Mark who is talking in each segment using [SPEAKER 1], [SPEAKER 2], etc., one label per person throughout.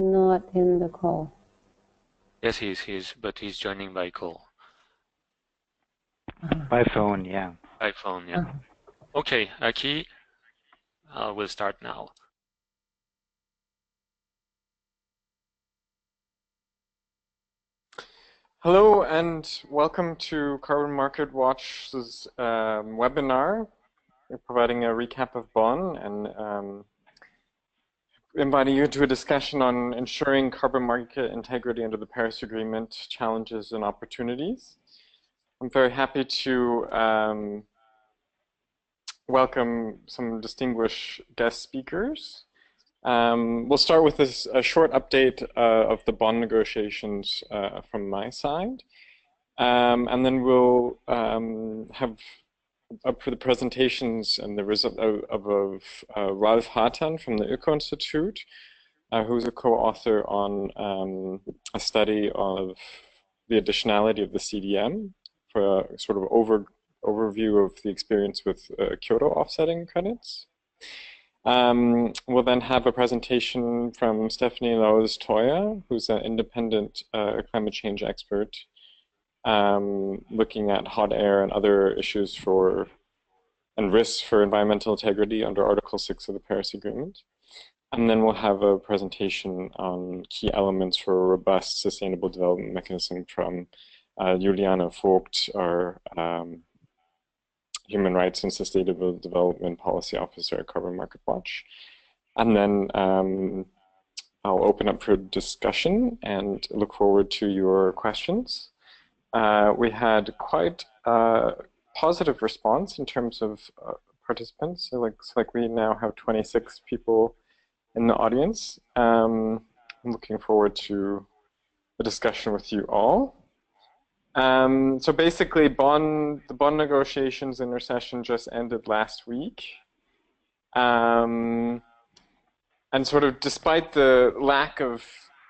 [SPEAKER 1] Not in the call.
[SPEAKER 2] Yes, but he's joining by call.
[SPEAKER 3] By phone, yeah.
[SPEAKER 2] By phone, yeah. Okay, Aki, we'll start now.
[SPEAKER 4] Hello and welcome to Carbon Market Watch's webinar. We're providing a recap of Bonn and inviting you to a discussion on ensuring carbon market integrity under the Paris Agreement, challenges and opportunities. I'm very happy to welcome some distinguished guest speakers. We'll start with a short update of the Bonn negotiations from my side. And then we'll have up for the presentations and the result of Ralf Hartan from the Öko Institute, who's a co-author on a study of the additionality of the CDM for a sort of overview of the experience with Kyoto offsetting credits. We'll then have a presentation from Stephanie Laus-Toya, who's an independent climate change expert, looking at hot air and other issues and risks for environmental integrity under Article 6 of the Paris Agreement. And then we'll have a presentation on key elements for a robust sustainable development mechanism from Juliane Vogt, our Human Rights and Sustainable Development Policy Officer at Carbon Market Watch. And then I'll open up for discussion and look forward to your questions. We had quite a positive response in terms of participants. It looks like we now have 26 people in the audience. I'm looking forward to the discussion with you all. So basically, the Bonn negotiations intersession just ended last week. And sort of despite the lack of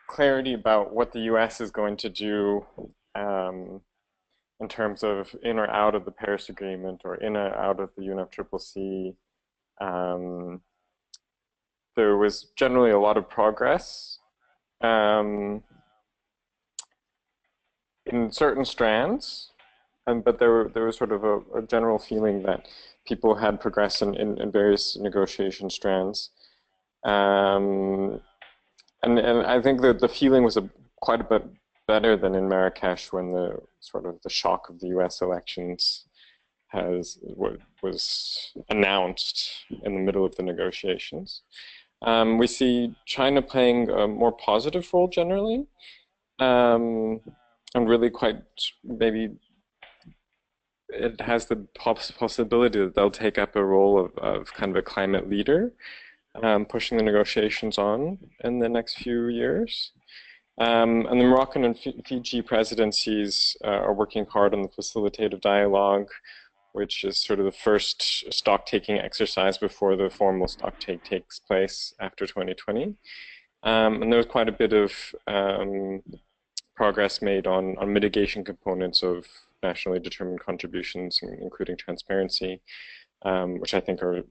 [SPEAKER 4] clarity about what the US is going to do in terms of in or out of the Paris Agreement or in or out of the UNFCCC, there was generally a lot of progress in certain strands, but there was sort of a general feeling that people had progressed in various negotiation strands. And I think that the feeling was quite a bit better than in Marrakesh when the shock of the US elections was announced in the middle of the negotiations. We see China playing a more positive role generally, and really quite maybe it has the possibility that they'll take up a role of kind of a climate leader, pushing the negotiations on in the next few years. And the Moroccan and Fiji presidencies are working hard on the facilitative dialogue, which is sort of the first stock-taking exercise before the formal stock-take takes place after 2020. And there was quite a bit of progress made on mitigation components of nationally determined contributions, including transparency, which I think are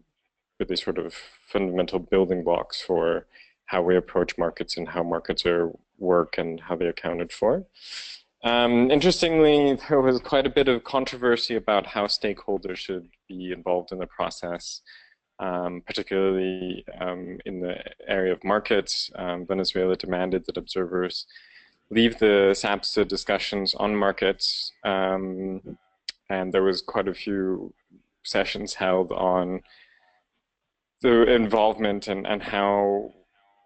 [SPEAKER 4] really sort of fundamental building blocks for how we approach markets and how markets work and how they're accounted for. Interestingly, there was quite a bit of controversy about how stakeholders should be involved in the process, particularly in the area of markets. Venezuela demanded that observers leave the SAPSA discussions on markets, and there was quite a few sessions held on the involvement and how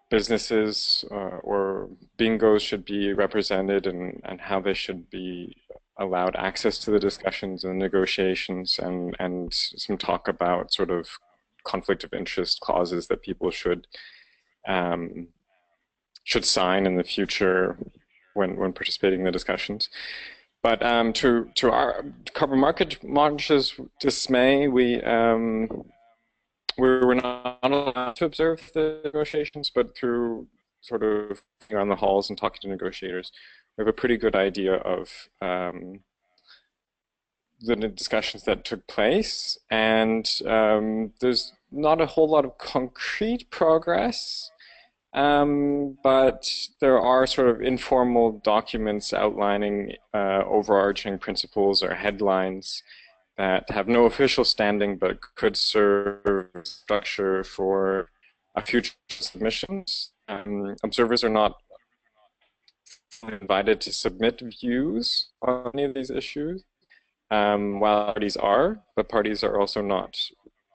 [SPEAKER 4] businesses or bingos should be represented and how they should be allowed access to the discussions and negotiations, and some talk about sort of conflict of interest clauses that people should sign in the future when participating in the discussions. But to our Carbon Market Watch's dismay, we were not allowed to observe the negotiations, but through sort of on the halls and talking to negotiators, we have a pretty good idea of the discussions that took place. And there's not a whole lot of concrete progress, But there are sort of informal documents outlining overarching principles or headlines that have no official standing but could serve as structure for future submissions. Observers are not invited to submit views on any of these issues, while parties are, but parties are also not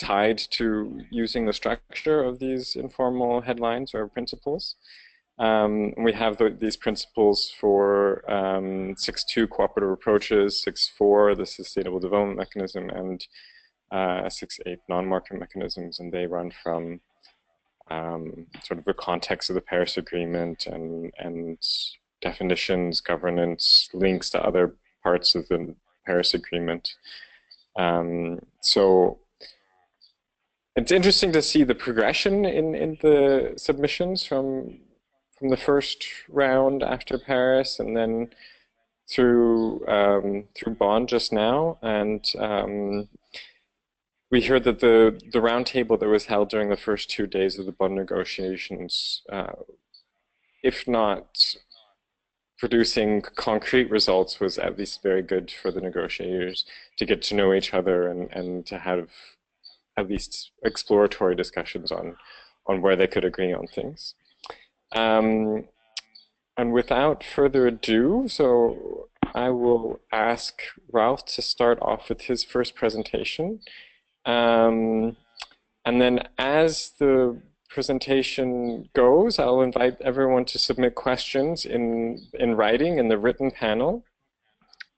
[SPEAKER 4] tied to using the structure of these informal headlines or principles. We have these principles for 6.2 cooperative approaches, 6.4 the sustainable development mechanism, and 6.8 non-market mechanisms, and they run from sort of the context of the Paris Agreement and definitions, governance, links to other parts of the Paris Agreement. So it's interesting to see the progression in the submissions from the first round after Paris and then through Bonn just now. And we heard that the roundtable that was held during the first 2 days of the Bonn negotiations, if not producing concrete results, was at least very good for the negotiators to get to know each other and to have at least exploratory discussions on where they could agree on things. And without further ado, so I will ask Ralph to start off with his first presentation. And then as the presentation goes, I'll invite everyone to submit questions in writing in the written panel.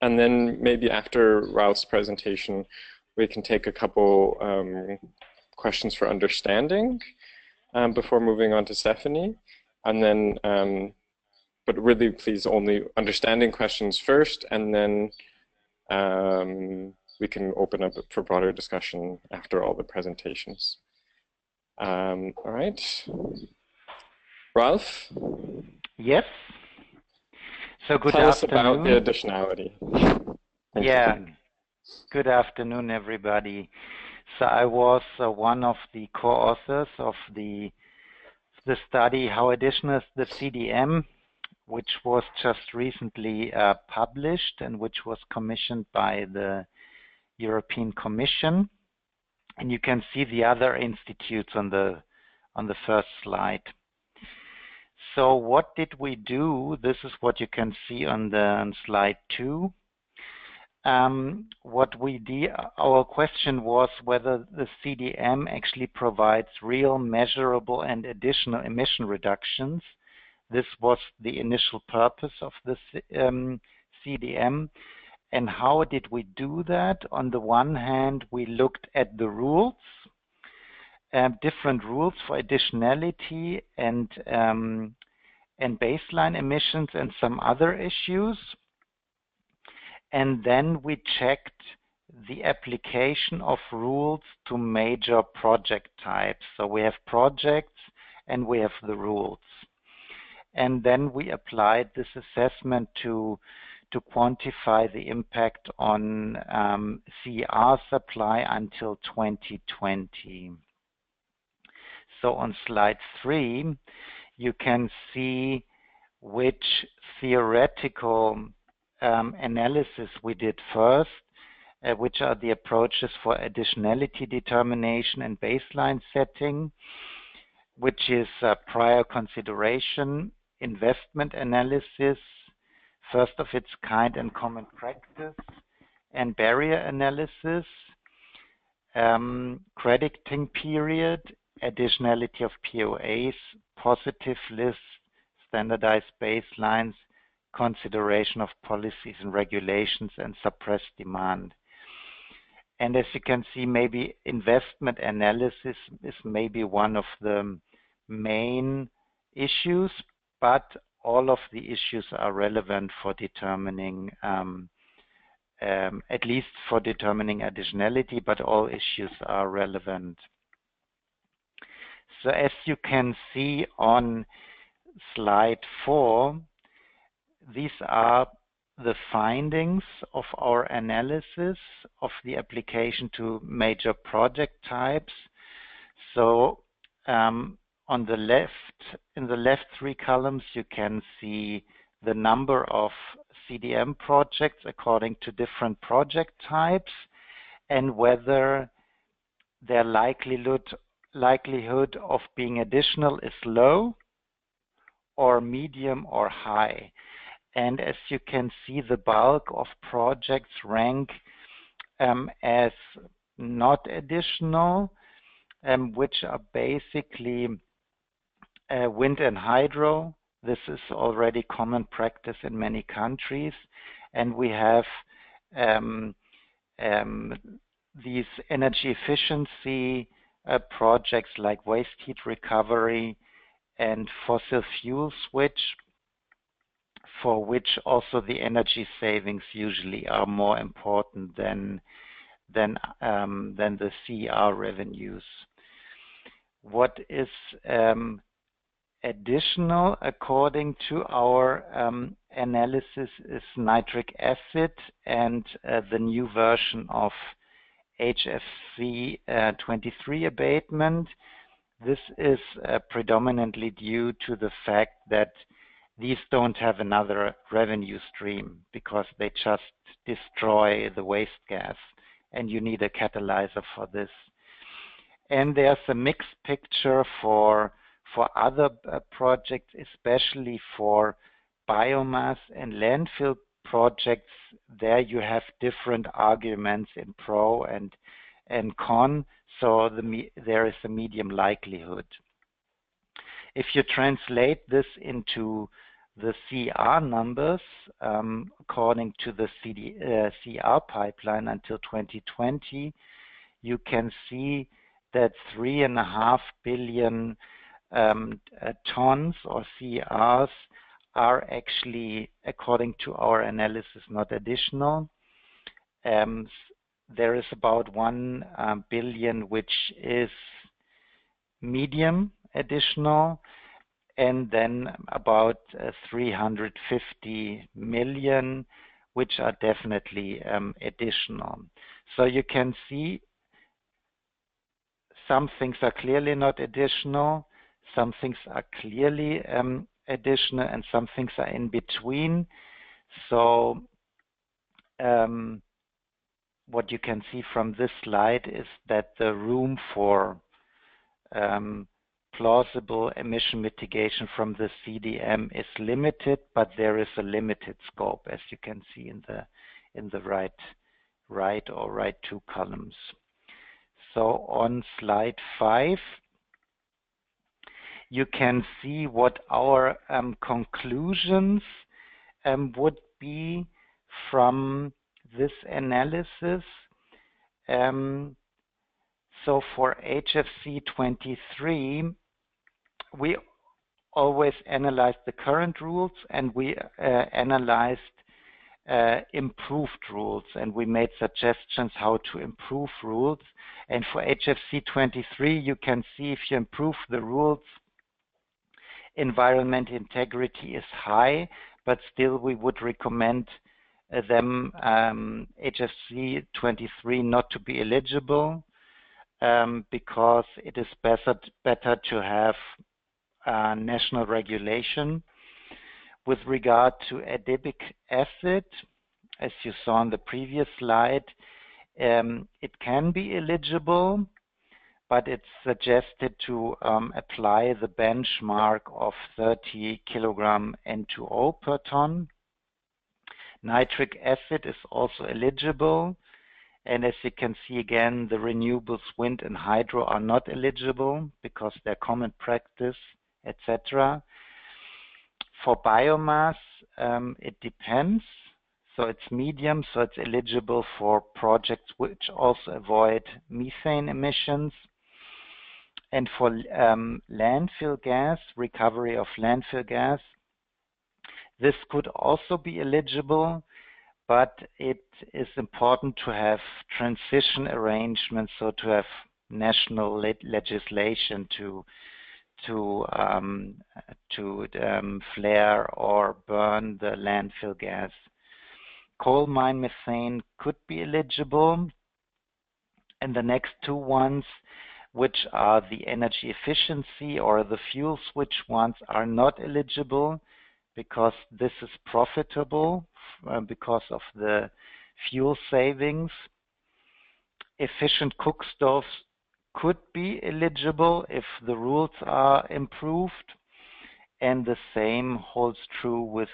[SPEAKER 4] And then maybe after Ralph's presentation, we can take a couple questions for understanding before moving on to Stephanie. And then, but really please only understanding questions first, and then we can open up for broader discussion after all the presentations. All right. Ralph?
[SPEAKER 1] Yes. So good
[SPEAKER 4] Tell
[SPEAKER 1] afternoon.
[SPEAKER 4] us about the additionality.
[SPEAKER 1] Yeah. Good afternoon, everybody. So I was one of the co-authors of the study How Additional is the CDM, which was just recently published and which was commissioned by the European Commission. And you can see the other institutes on the first slide. So what did we do? This is what you can see on slide 2. What we did, our question was whether the CDM actually provides real, measurable, and additional emission reductions. This was the initial purpose of the CDM. And how did we do that? On the one hand, we looked at the rules, different rules for additionality and baseline emissions and some other issues. And then we checked the application of rules to major project types. So we have projects and we have the rules. And then we applied this assessment to quantify the impact on CR supply until 2020. So on slide 3, you can see which theoretical analysis we did first, which are the approaches for additionality determination and baseline setting, which is prior consideration, investment analysis, first of its kind and common practice, and barrier analysis, crediting period, additionality of POAs, positive lists, standardized baselines, consideration of policies and regulations, and suppressed demand. And as you can see, maybe investment analysis is maybe one of the main issues, but all of the issues are relevant for determining, at least for determining additionality, but all issues are relevant. So as you can see on slide 4, these are the findings of our analysis of the application to major project types. So on the left, in the left three columns, you can see the number of CDM projects according to different project types and whether their likelihood of being additional is low or medium or high. And as you can see, the bulk of projects rank as not additional, which are basically wind and hydro. This is already common practice in many countries. And we have these energy efficiency projects like waste heat recovery and fossil fuel switch, for which also the energy savings usually are more important than the CER revenues. What is additional according to our analysis is nitric acid and the new version of HFC 23 abatement. This is predominantly due to the fact that these don't have another revenue stream because they just destroy the waste gas and you need a catalyzer for this. And there's a mixed picture for other projects, especially for biomass and landfill projects. There you have different arguments in pro and con, so there is a medium likelihood. If you translate this into the CR numbers, according to the CR pipeline until 2020, you can see that 3.5 billion tons or CRs are actually, according to our analysis, not additional. There is about 1 billion which is medium additional, and then about 350 million which are definitely additional. So you can see some things are clearly not additional, some things are clearly additional, and some things are in between. So what you can see from this slide is that the room for plausible emission mitigation from the CDM is limited, but there is a limited scope, as you can see in the right two columns. So on slide 5, you can see what our conclusions would be from this analysis. So for HFC 23, we always analyzed the current rules, and we analyzed improved rules, and we made suggestions how to improve rules. And for HFC 23, you can see if you improve the rules, environmental integrity is high, but still we would recommend them, HFC 23, not to be eligible, because it is better to have national regulation. With regard to adipic acid, as you saw on the previous slide, it can be eligible, but it's suggested to apply the benchmark of 30 kilogram N2O per ton. Nitric acid is also eligible, and as you can see again, the renewables, wind and hydro, are not eligible because they're common practice, etc. For biomass, it depends. So it's medium, so it's eligible for projects which also avoid methane emissions. And for landfill gas, recovery of landfill gas, this could also be eligible, but it is important to have transition arrangements, so to have national legislation to flare or burn the landfill gas. Coal mine methane could be eligible, and the next two ones which are the energy efficiency or the fuel switch ones are not eligible because this is profitable because of the fuel savings. Efficient cook stoves could be eligible if the rules are improved, and the same holds true with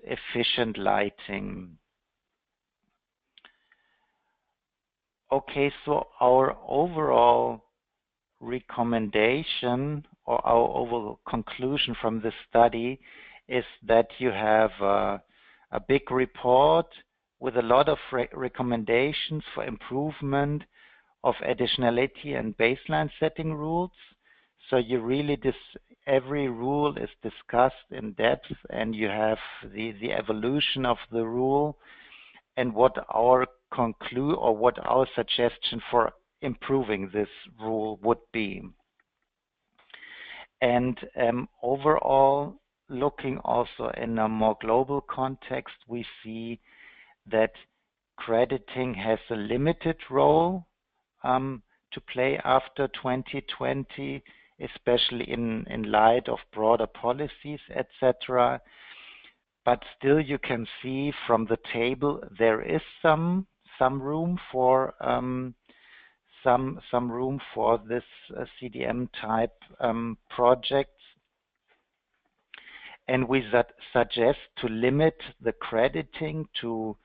[SPEAKER 1] efficient lighting. Okay, so our overall recommendation or our overall conclusion from this study is that you have a big report with a lot of recommendations for improvement of additionality and baseline setting rules. So you really, every rule is discussed in depth, and you have the evolution of the rule and what our suggestion for improving this rule would be. And overall, looking also in a more global context, we see that crediting has a limited role to play after 2020, especially in light of broader policies, etc. But still, you can see from the table there is some room for some room for this CDM type projects, and we suggest to limit the crediting to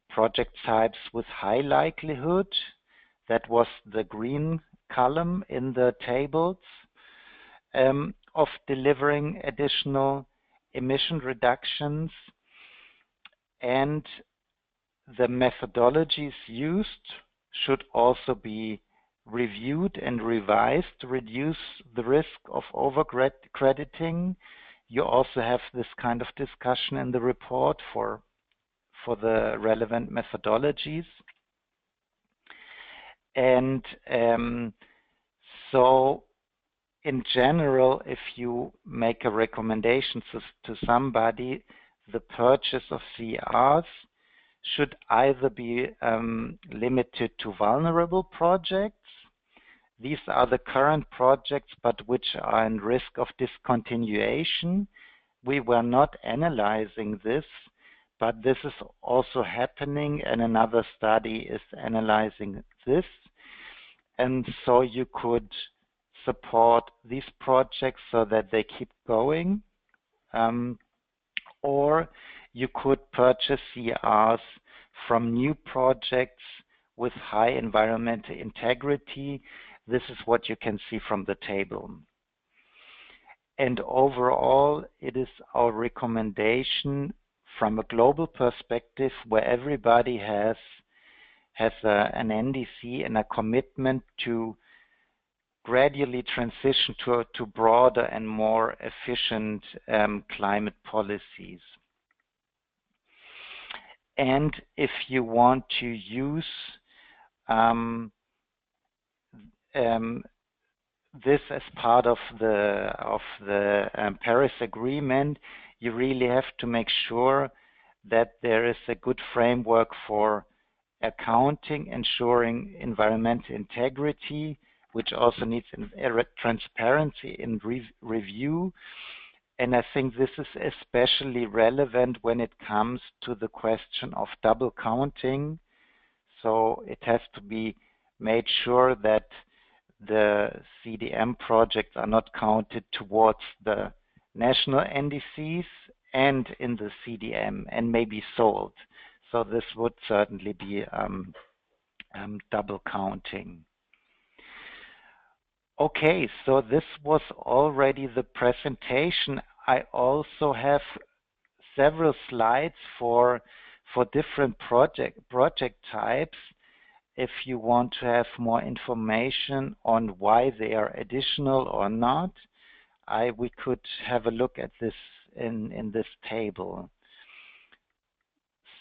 [SPEAKER 1] project types with high likelihood. That was the green column in the tables of delivering additional emission reductions, and the methodologies used should also be reviewed and revised to reduce the risk of over-crediting. You also have this kind of discussion in the report for the relevant methodologies. And so in general, if you make a recommendation to somebody, the purchase of CERs should either be limited to vulnerable projects. These are the current projects, but which are in risk of discontinuation. We were not analyzing this, but this is also happening, and another study is analyzing this. And so you could support these projects so that they keep going, or you could purchase CERs from new projects with high environmental integrity. This is what you can see from the table. And overall, it is our recommendation from a global perspective, where everybody has an NDC and a commitment to gradually transition to broader and more efficient climate policies. And if you want to use this as part of the Paris Agreement, you really have to make sure that there is a good framework for accounting, ensuring environmental integrity, which also needs transparency in review. And I think this is especially relevant when it comes to the question of double counting. So it has to be made sure that the CDM projects are not counted towards the national NDCs and in the CDM and may be sold. So this would certainly be double counting. Okay, so this was already the presentation. I also have several slides for different project types. If you want to have more information on why they are additional or not, we could have a look at this in this table.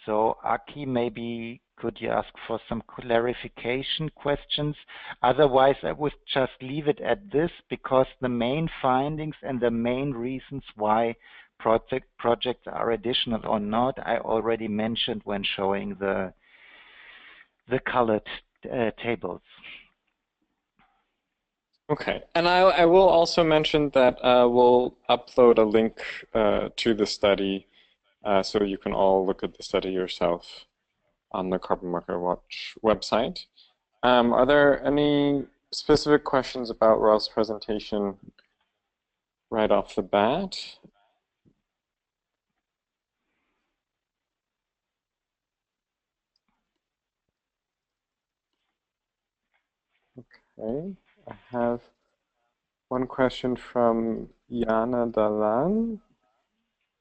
[SPEAKER 1] So Aki, maybe could you ask for some clarification questions? Otherwise, I would just leave it at this, because the main findings and the main reasons why projects are additional or not, I already mentioned when showing the colored tables.
[SPEAKER 4] Okay, and I will also mention that we'll upload a link to the study so you can all look at the study yourself on the Carbon Market Watch website. Are there any specific questions about Ralph's presentation right off the bat? Okay, I have one question from Yana Dalan,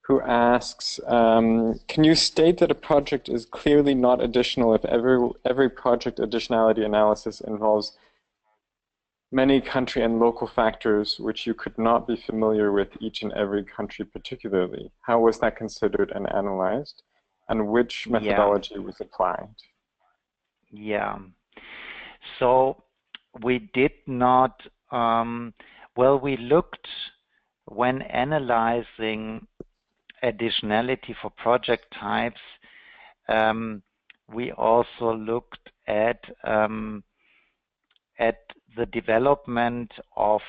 [SPEAKER 4] who asks, can you state that a project is clearly not additional if every project additionality analysis involves many country and local factors which you could not be familiar with each and every country particularly? How was that considered and analyzed? And which methodology was applied?
[SPEAKER 1] Yeah. So we did not, well, we looked when analyzing additionality for project types, we also looked at the development of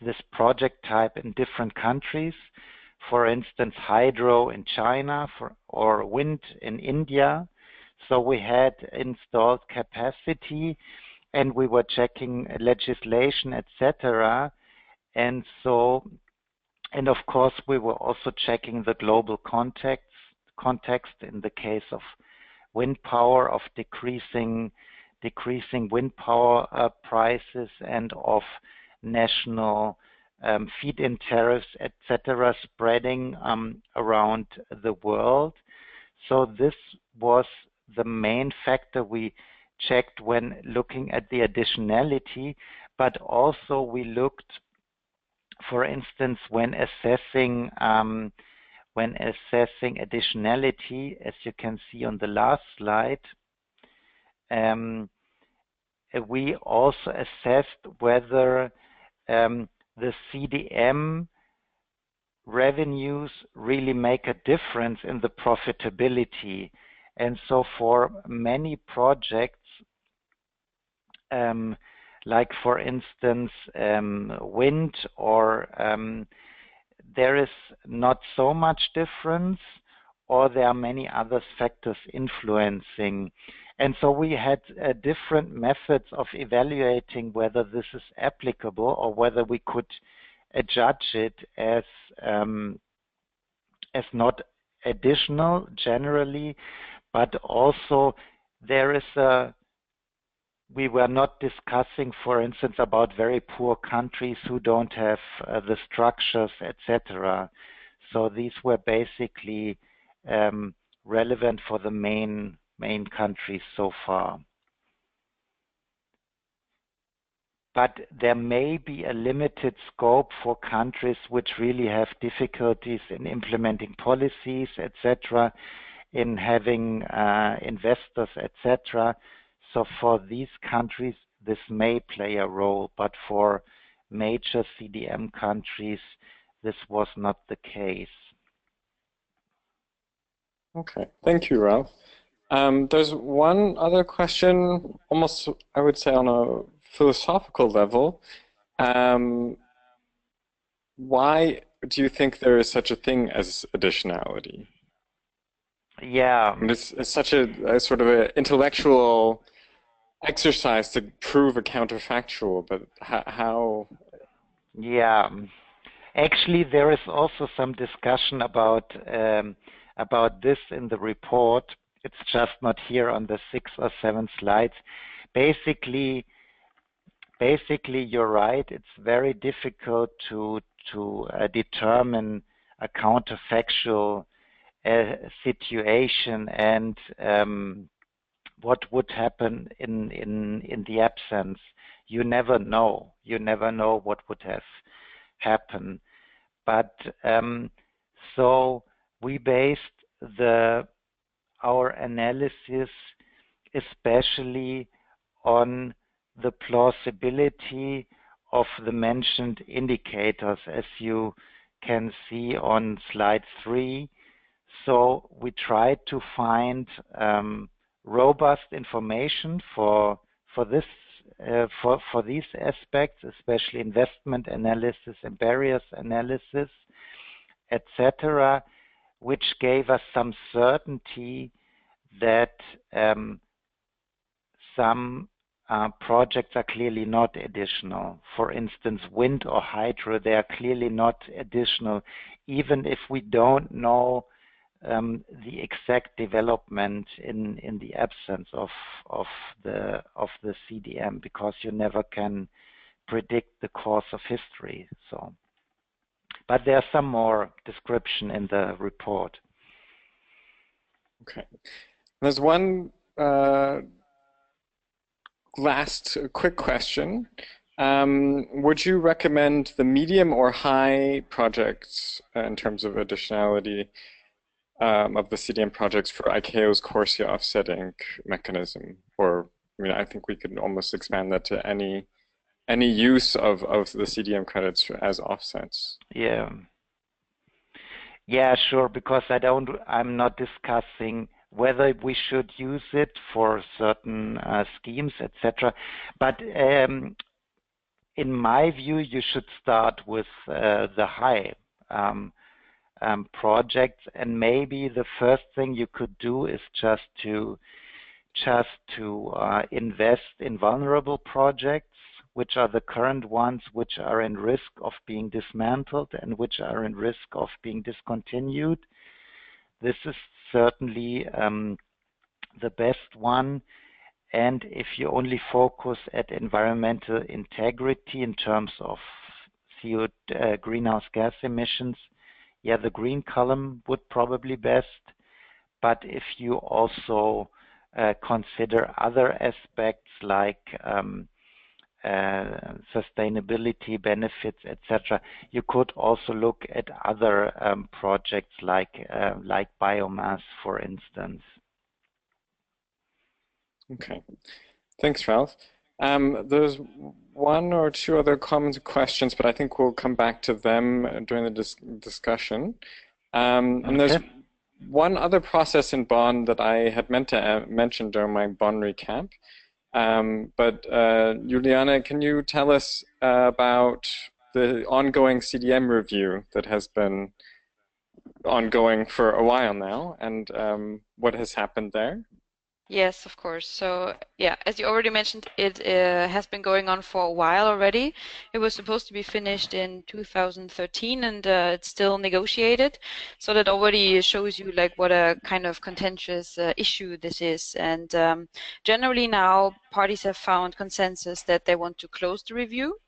[SPEAKER 1] this project type in different countries. For instance, hydro in China or wind in India. So we had installed capacity and we were checking legislation, etc. And so, and of course, we were also checking the global context in the case of wind power, of decreasing wind power prices, and of national feed-in tariffs, etc., spreading around the world. So this was the main factor we checked when looking at the additionality, but also we looked, for instance, when assessing additionality, as you can see on the last slide, we also assessed whether the CDM revenues really make a difference in the profitability. And so for many projects, like for instance wind, or there is not so much difference, or there are many other factors influencing. And so we had different methods of evaluating whether this is applicable or whether we could judge it as not additional generally, but also there is we were not discussing, for instance, about very poor countries who don't have the structures, etc. So these were basically relevant for the main countries so far. But there may be a limited scope for countries which really have difficulties in implementing policies, etc., in having investors, etc. So for these countries, this may play a role, but for major CDM countries, this was not the case.
[SPEAKER 4] Okay, thank you, Ralph. There's one other question, almost, I would say, on a philosophical level. Why do you think there is such a thing as additionality?
[SPEAKER 1] Yeah.
[SPEAKER 4] And it's such a sort of an intellectual exercise to prove a counterfactual, but how?
[SPEAKER 1] Yeah. Actually, there is also some discussion about this in the report. It's just not here on the 6 or 7 slides. Basically, you're right. It's very difficult to determine a counterfactual situation and what would happen in the absence. You never know. You never know what would have happened. But so we based our analysis especially on the plausibility of the mentioned indicators, as you can see on slide 3. So we tried to find robust information for this for these aspects, especially investment analysis and barriers analysis, etc., which gave us some certainty that some projects are clearly not additional. For instance, wind or hydro, they are clearly not additional, even if we don't know the exact development in the absence of the CDM, because you never can predict the course of history. So, but there's some more description in the report.
[SPEAKER 4] Okay. There's one last quick question. Would you recommend the medium or high projects in terms of additionality of the CDM projects for ICAO's CORSIA offsetting mechanism? Or, I mean, I think we could almost expand that to any use of the CDM credits as offsets.
[SPEAKER 1] Yeah. Yeah, sure, because I'm not discussing whether we should use it for certain schemes, etc. But in my view, you should start with the high projects, and maybe the first thing you could do is just to invest in vulnerable projects, which are the current ones which are in risk of being dismantled and which are in risk of being discontinued. This is certainly the best one. And if you only focus at environmental integrity in terms of greenhouse gas emissions, yeah, the green column would probably best. But if you also consider other aspects like sustainability benefits, etc., you could also look at other projects like biomass, for instance.
[SPEAKER 4] Okay, thanks, Ralph. There's one or two other common questions, but I think we'll come back to them during the discussion. And there's one other process in Bonn that I had meant to mention during my Bonn recap. But Juliane, can you tell us about the ongoing CDM review that has been ongoing for a while now, and what has happened there?
[SPEAKER 3] Yes, of course. So, yeah, as you already mentioned, it has been going on for a while already. It was supposed to be finished in 2013, and it's still negotiated. So that already shows you like what a kind of contentious issue this is. And generally now, parties have found consensus that they want to close the review.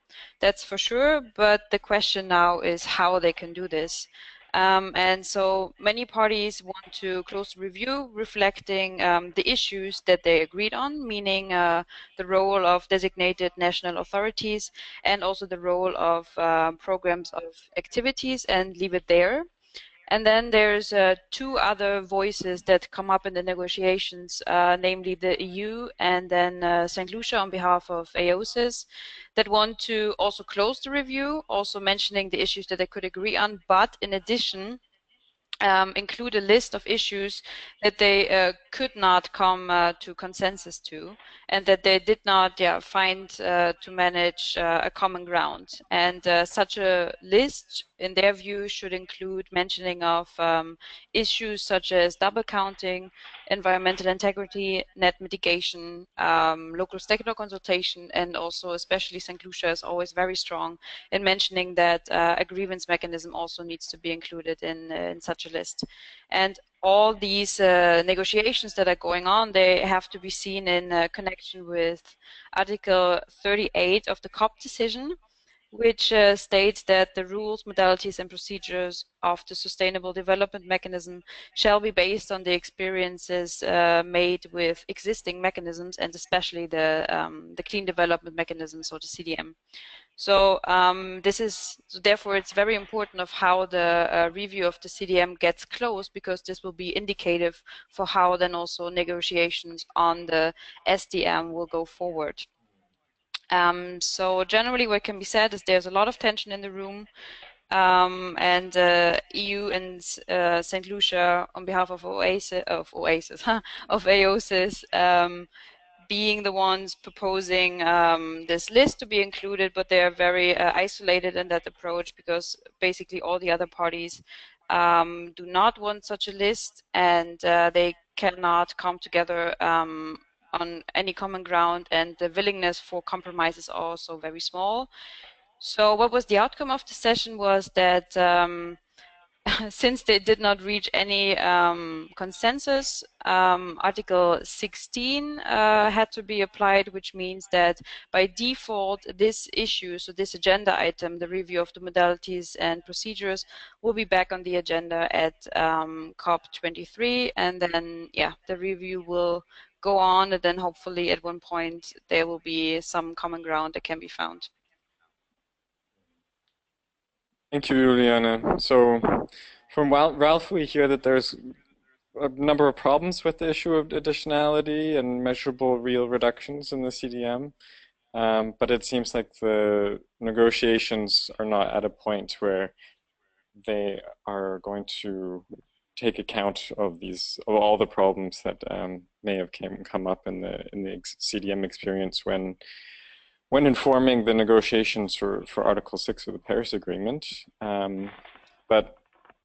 [SPEAKER 3] That's for sure. But the question now is how they can do this. And so many parties want to close the review reflecting the issues that they agreed on, meaning the role of designated national authorities and also the role of programs of activities, and leave it there. And then there's two other voices that come up in the negotiations, namely the EU and then St. Lucia on behalf of AOSIS, that want to also close the review, also mentioning the issues that they could agree on, but in addition, include a list of issues that they could not come to consensus to, and that they did not find to manage a common ground. And such a list, in their view, should include mentioning of issues such as double counting, environmental integrity, net mitigation, local stakeholder consultation, and also especially St. Lucia is always very strong in mentioning that a grievance mechanism also needs to be included in such a list. And all these negotiations that are going on, they have to be seen in connection with Article 38 of the COP decision, which states that the rules, modalities, and procedures of the Sustainable Development Mechanism shall be based on the experiences made with existing mechanisms, and especially the Clean Development Mechanism, so the CDM. So therefore it's very important of how the review of the CDM gets closed, because this will be indicative for how then also negotiations on the SDM will go forward. So generally what can be said is there's a lot of tension in the room, and EU and St. Lucia on behalf of AOSIS, being the ones proposing this list to be included, but they are very isolated in that approach because basically all the other parties do not want such a list, and they cannot come together on any common ground, and the willingness for compromise is also very small. So what was the outcome of the session was that since they did not reach any consensus, Article 16 had to be applied, which means that by default this issue, so this agenda item, the review of the modalities and procedures, will be back on the agenda at COP23, and then the review will go on, and then hopefully at one point there will be some common ground that can be found.
[SPEAKER 4] Thank you, Juliana. So from Ralph, we hear that there's a number of problems with the issue of additionality and measurable real reductions in the CDM, but it seems like the negotiations are not at a point where they are going to take account of all the problems that may have come up in the CDM experience when informing the negotiations for Article 6 of the Paris Agreement. But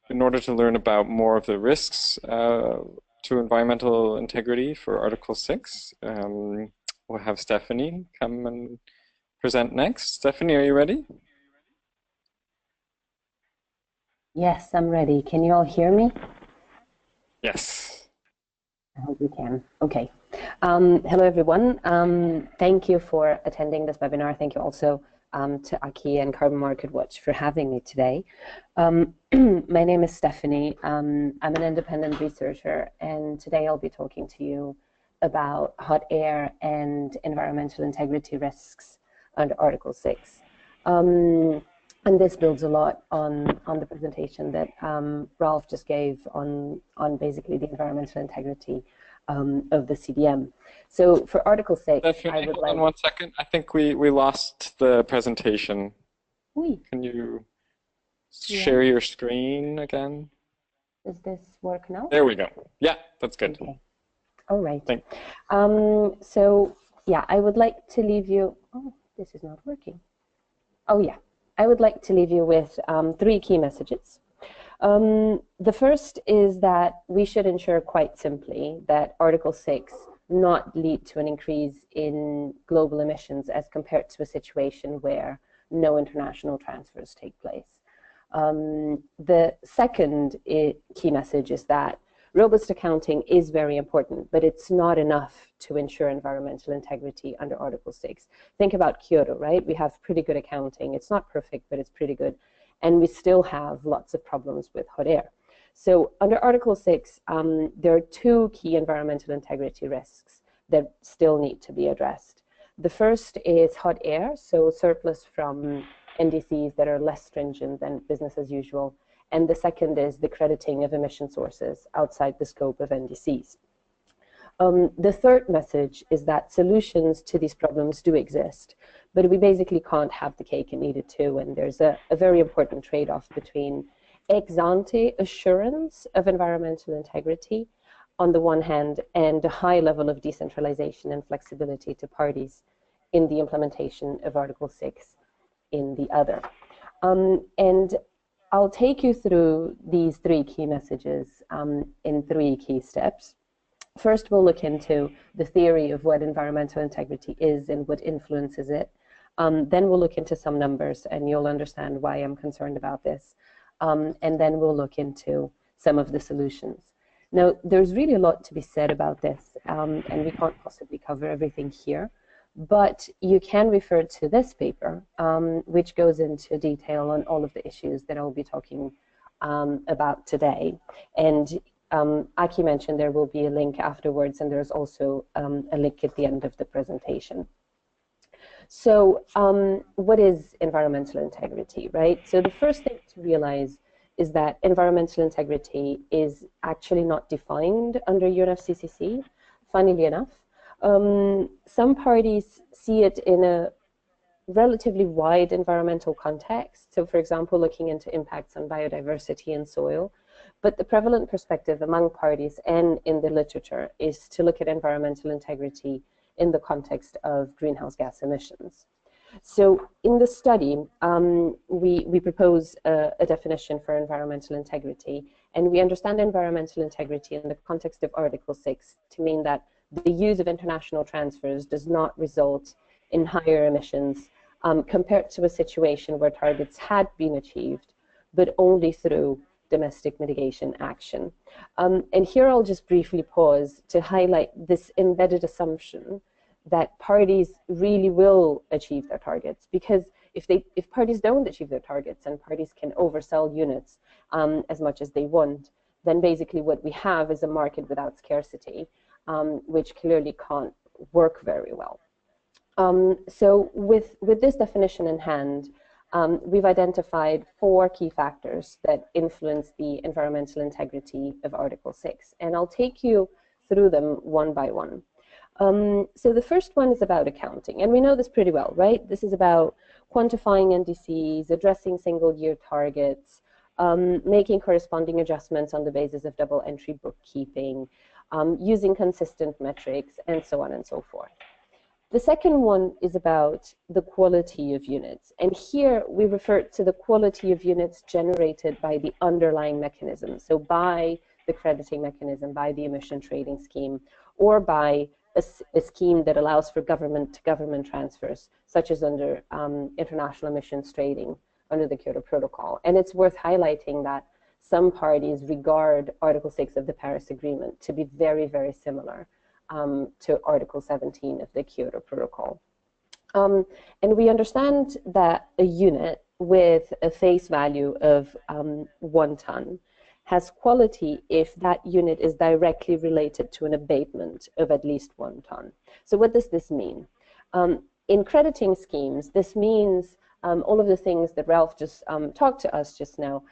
[SPEAKER 4] in order to learn about more of the risks to environmental integrity for Article 6, we'll have Stephanie come and present next. Stephanie, are you ready?
[SPEAKER 5] Yes, I'm ready. Can you all hear me?
[SPEAKER 4] Yes.
[SPEAKER 5] I hope you can. Okay. Hello, everyone. Thank you for attending this webinar. Thank you also to Aki and Carbon Market Watch for having me today. My name is Stephanie. I'm an independent researcher, and today I'll be talking to you about hot air and environmental integrity risks under Article 6. And this builds a lot on the presentation that Ralph just gave on basically the environmental integrity of the CDM. So for Article 6,
[SPEAKER 4] Stephanie, hold on 1 second. I think we lost the presentation.
[SPEAKER 5] Oui.
[SPEAKER 4] Can you share your screen again?
[SPEAKER 5] Does this work now?
[SPEAKER 4] There we go. Yeah, that's good.
[SPEAKER 5] Okay. All right.
[SPEAKER 4] Thanks.
[SPEAKER 5] So yeah, I would like to leave you. Oh, this is not working. Oh yeah. I would like to leave you with 3 key messages. The first is that we should ensure quite simply that Article 6 not lead to an increase in global emissions as compared to a situation where no international transfers take place. The second key message is that robust accounting is very important, but it's not enough to ensure environmental integrity under Article 6. Think about Kyoto, right? We have pretty good accounting. It's not perfect, but it's pretty good. And we still have lots of problems with hot air. So under Article 6, there are 2 key environmental integrity risks that still need to be addressed. The first is hot air, so surplus from NDCs that are less stringent than business as usual. And the second is the crediting of emission sources outside the scope of NDCs. The third message is that solutions to these problems do exist, but we basically can't have the cake and eat it too, and there's a very important trade-off between ex-ante assurance of environmental integrity on the one hand and a high level of decentralization and flexibility to parties in the implementation of Article 6 in the other. And I'll take you through these 3 key messages in 3 key steps. First, we'll look into the theory of what environmental integrity is and what influences it. Then we'll look into some numbers, and you'll understand why I'm concerned about this. And then we'll look into some of the solutions. Now, there's really a lot to be said about this, and we can't possibly cover everything here. But you can refer to this paper, which goes into detail on all of the issues that I'll be talking about today. And Aki mentioned there will be a link afterwards, and there's also a link at the end of the presentation. So what is environmental integrity, right? So the first thing to realize is that environmental integrity is actually not defined under UNFCCC, funnily enough. Some parties see it in a relatively wide environmental context. So for example, looking into impacts on biodiversity and soil. But the prevalent perspective among parties and in the literature is to look at environmental integrity in the context of greenhouse gas emissions. So in the study, we propose a definition for environmental integrity, and we understand environmental integrity in the context of Article 6 to mean that the use of international transfers does not result in higher emissions compared to a situation where targets had been achieved, but only through domestic mitigation action. And here I'll just briefly pause to highlight this embedded assumption that parties really will achieve their targets, because if parties don't achieve their targets and parties can oversell units as much as they want, then basically what we have is a market without scarcity, which clearly can't work very well. So with this definition in hand, we've identified 4 key factors that influence the environmental integrity of Article 6, and I'll take you through them one by one. So the first one is about accounting, and we know this pretty well, right? This is about quantifying NDCs, addressing single-year targets, making corresponding adjustments on the basis of double entry bookkeeping, using consistent metrics, and so on and so forth. The second one is about the quality of units, and here we refer to the quality of units generated by the underlying mechanism, so by the crediting mechanism, by the emission trading scheme, or by a scheme that allows for government-to-government transfers, such as under international emissions trading under the Kyoto Protocol. And it's worth highlighting that some parties regard Article 6 of the Paris Agreement to be very, very similar to Article 17 of the Kyoto Protocol. And we understand that a unit with a face value of 1 ton has quality if that unit is directly related to an abatement of at least 1 ton. So what does this mean? In crediting schemes, this means all of the things that Ralph just talked to us just now.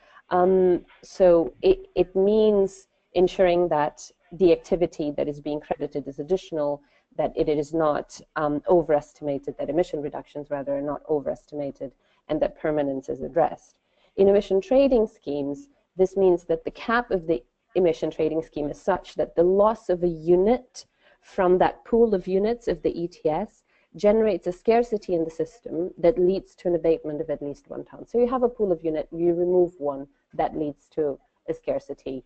[SPEAKER 5] So it means ensuring that the activity that is being credited is additional, that it is not overestimated, that emission reductions rather are not overestimated, and that permanence is addressed. In emission trading schemes, this means that the cap of the emission trading scheme is such that the loss of a unit from that pool of units of the ETS generates a scarcity in the system that leads to an abatement of at least 1 ton. So you have a pool of unit, you remove one, that leads to a scarcity,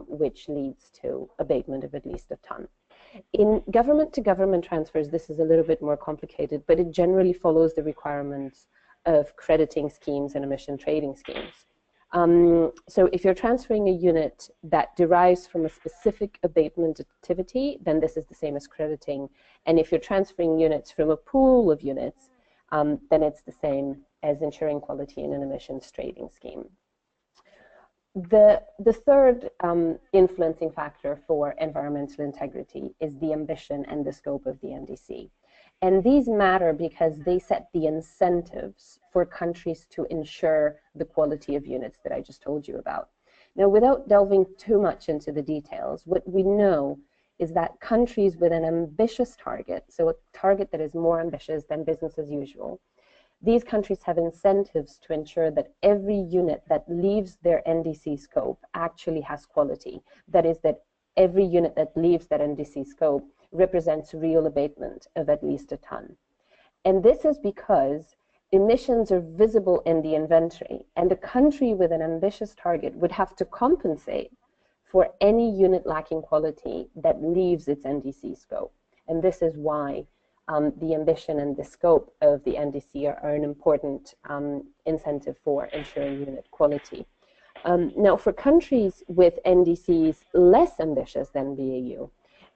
[SPEAKER 5] which leads to abatement of at least 1 ton. In government-to-government transfers, this is a little bit more complicated, but it generally follows the requirements of crediting schemes and emission trading schemes. So if you're transferring a unit that derives from a specific abatement activity, then this is the same as crediting. And if you're transferring units from a pool of units, then it's the same as ensuring quality in an emissions trading scheme. The third influencing factor for environmental integrity is the ambition and the scope of the NDC. And these matter because they set the incentives for countries to ensure the quality of units that I just told you about. Now, without delving too much into the details, what we know is that countries with an ambitious target, so a target that is more ambitious than business as usual, these countries have incentives to ensure that every unit that leaves their NDC scope actually has quality. That is, that every unit that leaves that NDC scope represents real abatement of at least 1 ton. And this is because emissions are visible in the inventory, and a country with an ambitious target would have to compensate for any unit lacking quality that leaves its NDC scope. And this is why the ambition and the scope of the NDC are an important incentive for ensuring unit quality. Now, for countries with NDCs less ambitious than BAU,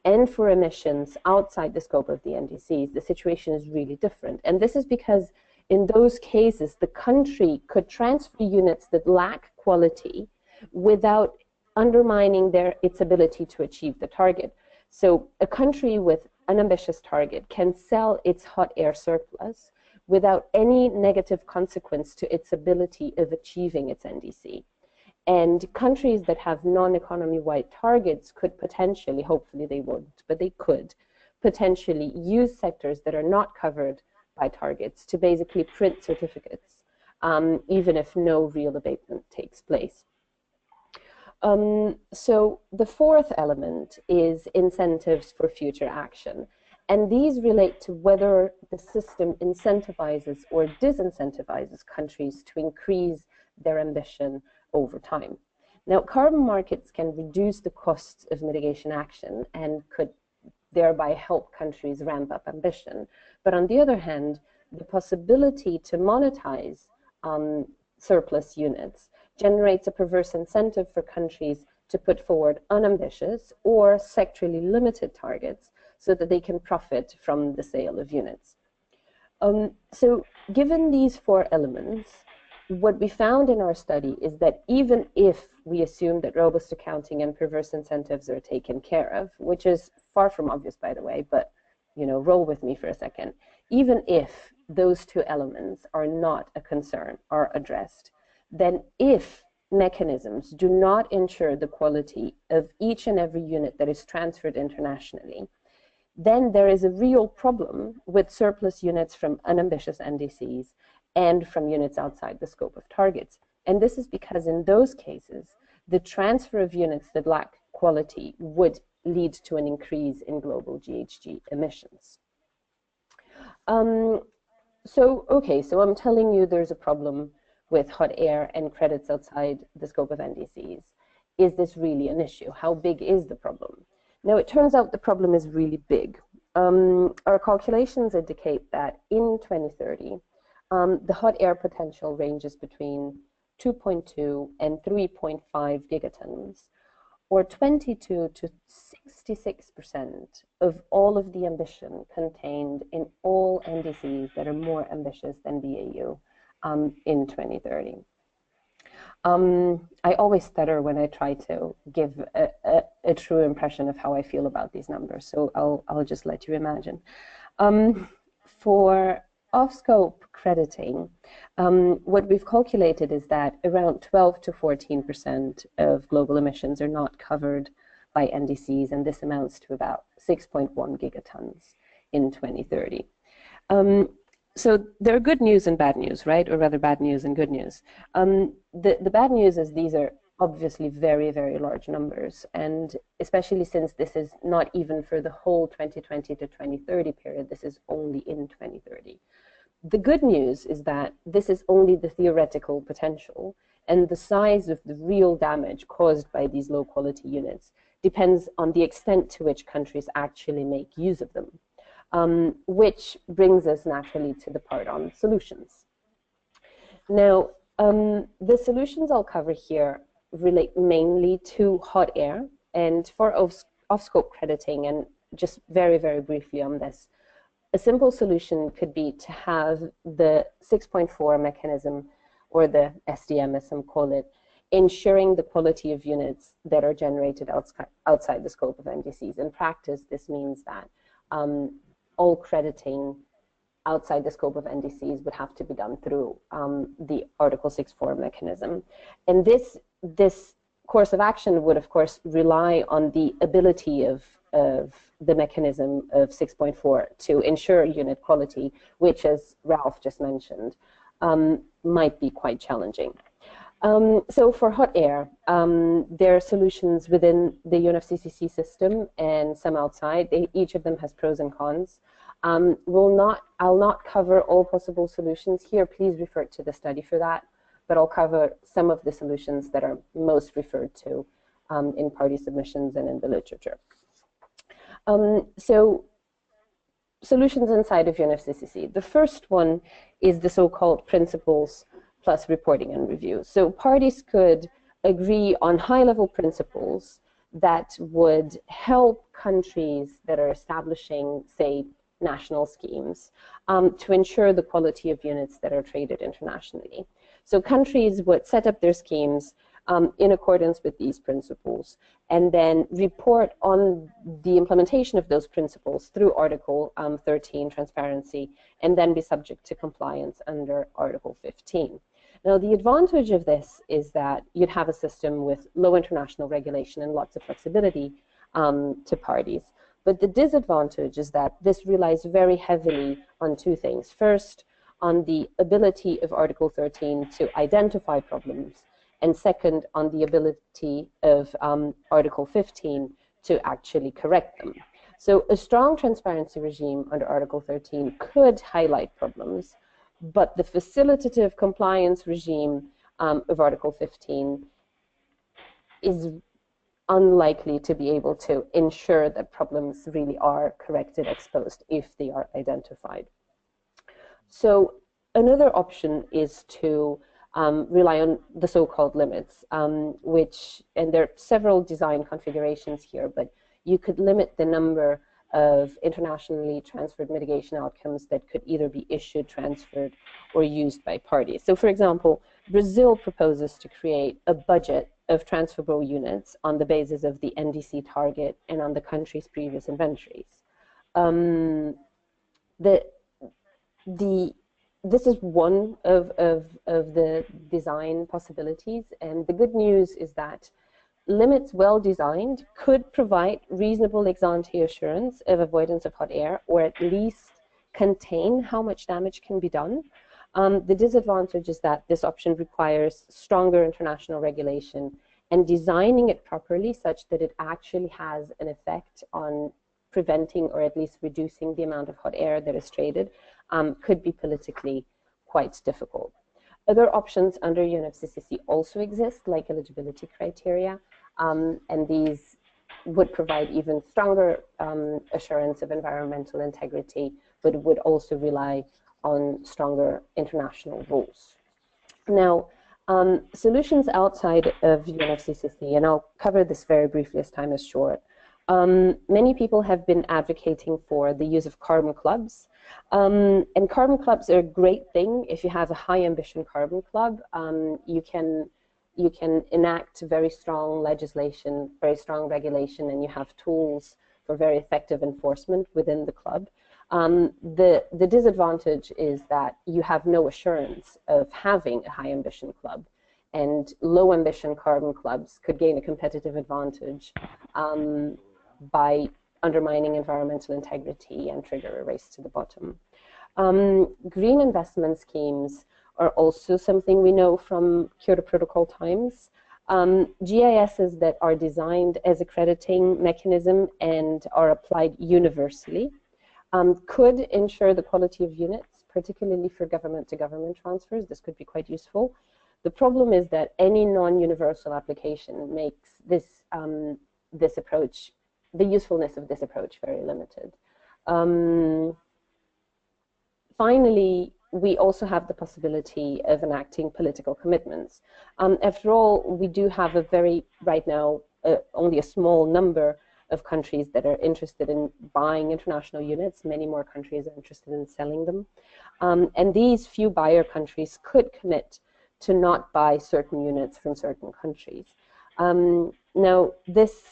[SPEAKER 5] and for emissions outside the scope of the NDCs, the situation is really different. And this is because in those cases, the country could transfer units that lack quality without undermining its ability to achieve the target. So a country with an ambitious target can sell its hot air surplus without any negative consequence to its ability of achieving its NDC. And countries that have non-economy-wide targets could potentially, hopefully they won't, but they could potentially use sectors that are not covered by targets to basically print certificates, even if no real abatement takes place. So the fourth element is incentives for future action. And these relate to whether the system incentivizes or disincentivizes countries to increase their ambition over time. Now, carbon markets can reduce the costs of mitigation action and could thereby help countries ramp up ambition. But on the other hand, the possibility to monetize surplus units generates a perverse incentive for countries to put forward unambitious or sectorally limited targets so that they can profit from the sale of units. So given these four elements, what we found in our study is that even if we assume that robust accounting and perverse incentives are taken care of, which is far from obvious, by the way, but roll with me for a second, even if those two elements are not a concern, are addressed, then if mechanisms do not ensure the quality of each and every unit that is transferred internationally, then there is a real problem with surplus units from unambitious NDCs and from units outside the scope of targets. And this is because in those cases, the transfer of units that lack quality would lead to an increase in global GHG emissions. So I'm telling you there's a problem with hot air and credits outside the scope of NDCs. Is this really an issue? How big is the problem? Now, it turns out the problem is really big. Our calculations indicate that in 2030, the hot air potential ranges between 2.2 and 3.5 gigatons, or 22 to 66% of all of the ambition contained in all NDCs that are more ambitious than the AU in 2030. I always stutter when I try to give a true impression of how I feel about these numbers, so I'll just let you imagine. For off-scope crediting, what we've calculated is that around 12 to 14% of global emissions are not covered by NDCs, and this amounts to about 6.1 gigatons in 2030. So there are good news and bad news, right? Or rather bad news and good news. The bad news is these are obviously very, very large numbers, and especially since this is not even for the whole 2020 to 2030 period, this is only in 2030. The good news is that this is only the theoretical potential, and the size of the real damage caused by these low quality units depends on the extent to which countries actually make use of them. Which brings us naturally to the part on solutions. Now, the solutions I'll cover here relate mainly to hot air, and for off-scope crediting, and just very, very briefly on this, a simple solution could be to have the 6.4 mechanism, or the SDM as some call it, ensuring the quality of units that are generated outside the scope of NDCs. In practice, this means that all crediting outside the scope of NDCs would have to be done through the Article 6.4 mechanism. And this course of action would, of course, rely on the ability of the mechanism of 6.4 to ensure unit quality, which, as Ralph just mentioned, might be quite challenging. So for hot air, there are solutions within the UNFCCC system and some outside. Each of them has pros and cons. I'll not cover all possible solutions here. Please refer to the study for that. But I'll cover some of the solutions that are most referred to in party submissions and in the literature. So solutions inside of UNFCCC. The first one is the so-called principles plus reporting and review. So parties could agree on high-level principles that would help countries that are establishing, say, national schemes to ensure the quality of units that are traded internationally. So countries would set up their schemes in accordance with these principles and then report on the implementation of those principles through Article 13, transparency, and then be subject to compliance under Article 15. Now, the advantage of this is that you'd have a system with low international regulation and lots of flexibility to parties. But the disadvantage is that this relies very heavily on two things. First, on the ability of Article 13 to identify problems, and second, on the ability of Article 15 to actually correct them. So a strong transparency regime under Article 13 could highlight problems, but the facilitative compliance regime of Article 15 is unlikely to be able to ensure that problems really are corrected, exposed, if they are identified. So another option is to rely on the so-called limits, which, and there are several design configurations here, but you could limit the number of internationally transferred mitigation outcomes that could either be issued, transferred, or used by parties. So for example, Brazil proposes to create a budget of transferable units on the basis of the NDC target and on the country's previous inventories. This is one of the design possibilities, and the good news is that limits well designed could provide reasonable ex-ante assurance of avoidance of hot air, or at least contain how much damage can be done. The disadvantage is that this option requires stronger international regulation, and designing it properly such that it actually has an effect on preventing or at least reducing the amount of hot air that is traded could be politically quite difficult. Other options under UNFCCC also exist, like eligibility criteria, and these would provide even stronger assurance of environmental integrity, but would also rely on stronger international rules. Now, solutions outside of UNFCCC, and I'll cover this very briefly as time is short. Many people have been advocating for the use of carbon clubs. And carbon clubs are a great thing. If you have a high ambition carbon club, you can enact very strong legislation, very strong regulation, and you have tools for very effective enforcement within the club. The disadvantage is that you have no assurance of having a high ambition club, and low ambition carbon clubs could gain a competitive advantage by undermining environmental integrity and trigger a race to the bottom. Green investment schemes are also something we know from Kyoto Protocol times. GISs that are designed as a crediting mechanism and are applied universally could ensure the quality of units, particularly for government-to-government transfers. This could be quite useful. The problem is that any non-universal application makes this, this approach, the usefulness of this approach, very limited. Finally, we also have the possibility of enacting political commitments. After all, we do have a very, right now, only a small number of countries that are interested in buying international units. Many more countries are interested in selling them. And these few buyer countries could commit to not buy certain units from certain countries. Now, this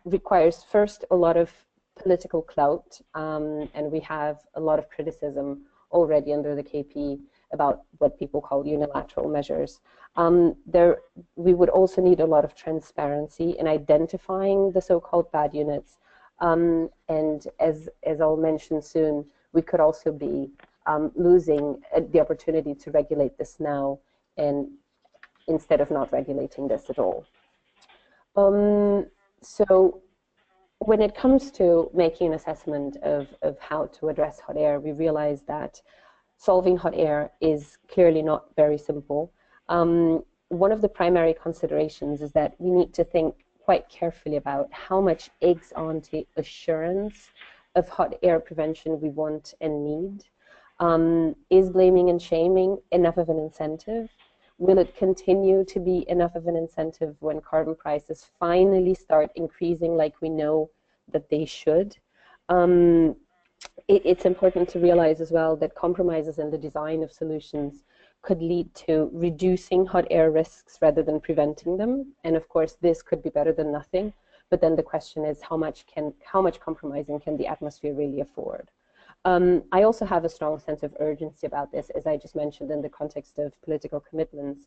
[SPEAKER 5] requires first a lot of political clout, and we have a lot of criticism already under the KP about what people call unilateral measures. We would also need a lot of transparency in identifying the so-called bad units, and as I'll mention soon, we could also be losing the opportunity to regulate this now, and instead of not regulating this at all. So when it comes to making an assessment of how to address hot air, we realize that solving hot air is clearly not very simple. One of the primary considerations is that we need to think quite carefully about how much ex-ante assurance of hot air prevention we want and need. Is blaming and shaming enough of an incentive? Will it continue to be enough of an incentive when carbon prices finally start increasing like we know that they should? It's important to realize as well that compromises in the design of solutions could lead to reducing hot air risks rather than preventing them. And of course, this could be better than nothing. But then the question is, how much compromising can the atmosphere really afford? I also have a strong sense of urgency about this, as I just mentioned in the context of political commitments.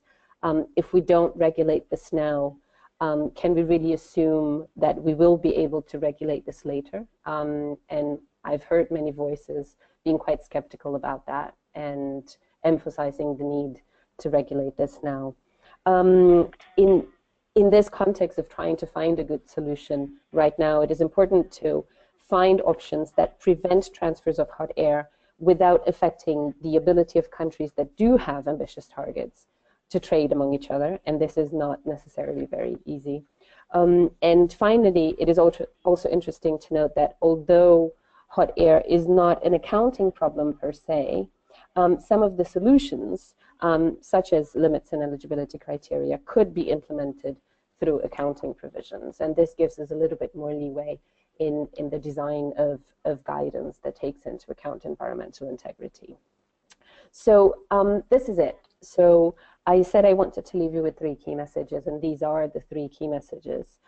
[SPEAKER 5] If we don't regulate this now, can we really assume that we will be able to regulate this later? And I've heard many voices being quite skeptical about that and emphasizing the need to regulate this now. In this context of trying to find a good solution right now, it is important to find options that prevent transfers of hot air without affecting the ability of countries that do have ambitious targets to trade among each other, and this is not necessarily very easy. And finally, it is also interesting to note that although hot air is not an accounting problem per se, some of the solutions, such as limits and eligibility criteria, could be implemented through accounting provisions. And this gives us a little bit more leeway in the design of guidance that takes into account environmental integrity. So this is it. So I said I wanted to leave you with 3 key messages, and these are the 3 key messages.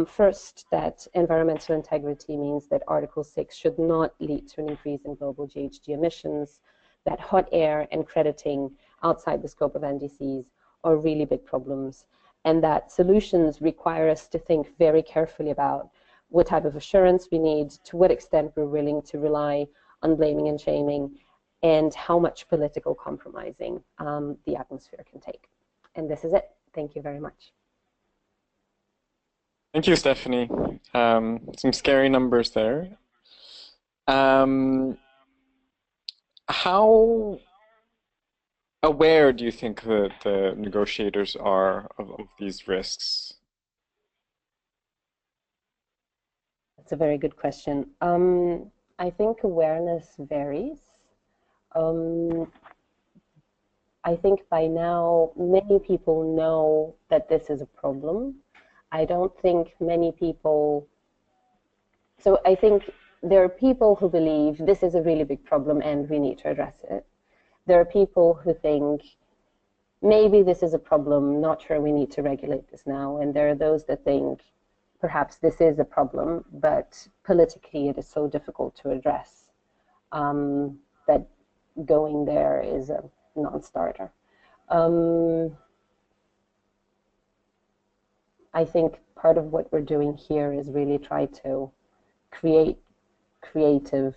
[SPEAKER 5] First, that environmental integrity means that Article 6 should not lead to an increase in global GHG emissions, that hot air and crediting outside the scope of NDCs are really big problems, and that solutions require us to think very carefully about what type of assurance we need, to what extent we're willing to rely on blaming and shaming, and how much political compromising the atmosphere can take. And this is it. Thank you very much.
[SPEAKER 4] Thank you, Stephanie. Some scary numbers there. How aware do you think that the negotiators are of these risks?
[SPEAKER 5] That's a very good question. I think awareness varies. I think by now many people know that this is a problem. I don't think many people, so I think there are people who believe this is a really big problem and we need to address it. There are people who think maybe this is a problem, not sure we need to regulate this now. And there are those that think perhaps this is a problem, but politically it is so difficult to address that going there is a non-starter. I think part of what we're doing here is really try to create creative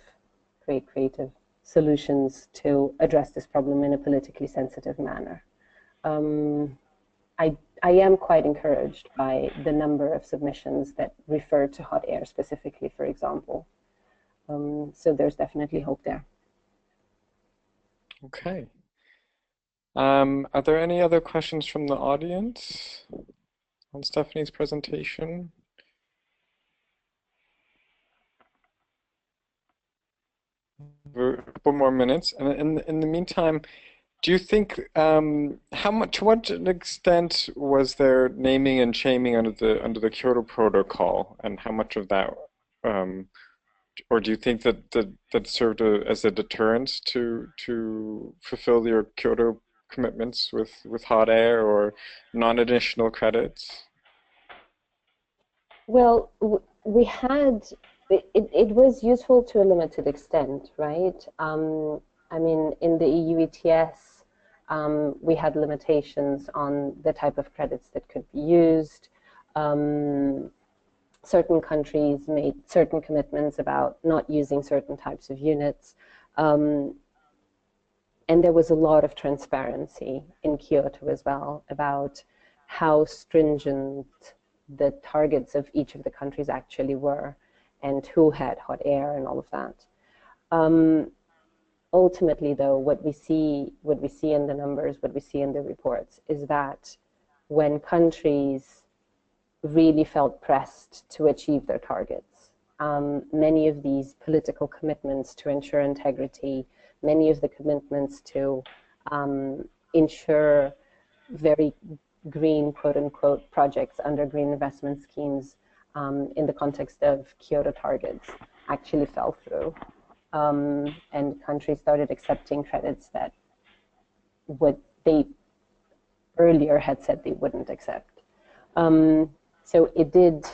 [SPEAKER 5] solutions to address this problem in a politically sensitive manner. I am quite encouraged by the number of submissions that refer to hot air specifically, for example. So there's definitely hope there.
[SPEAKER 4] Okay. Are there any other questions from the audience on Stephanie's presentation? A couple more minutes, and in the meantime, do you think to what extent was there naming and shaming under the Kyoto Protocol, and how much of that, or do you think that served as a deterrent to fulfill your Kyoto commitments with hot air or non-additional credits?
[SPEAKER 5] Well, we had. It was useful to a limited extent, right? I mean, in the EU ETS, we had limitations on the type of credits that could be used. Certain countries made certain commitments about not using certain types of units. And there was a lot of transparency in Kyoto as well about how stringent the targets of each of the countries actually were, and who had hot air and all of that. Ultimately, though, what we see in the numbers, what we see in the reports, is that when countries really felt pressed to achieve their targets, many of these political commitments to ensure integrity, many of the commitments to ensure very green, quote-unquote, projects under green investment schemes in the context of Kyoto targets actually fell through. And countries started accepting credits that what they earlier had said they wouldn't accept. So it did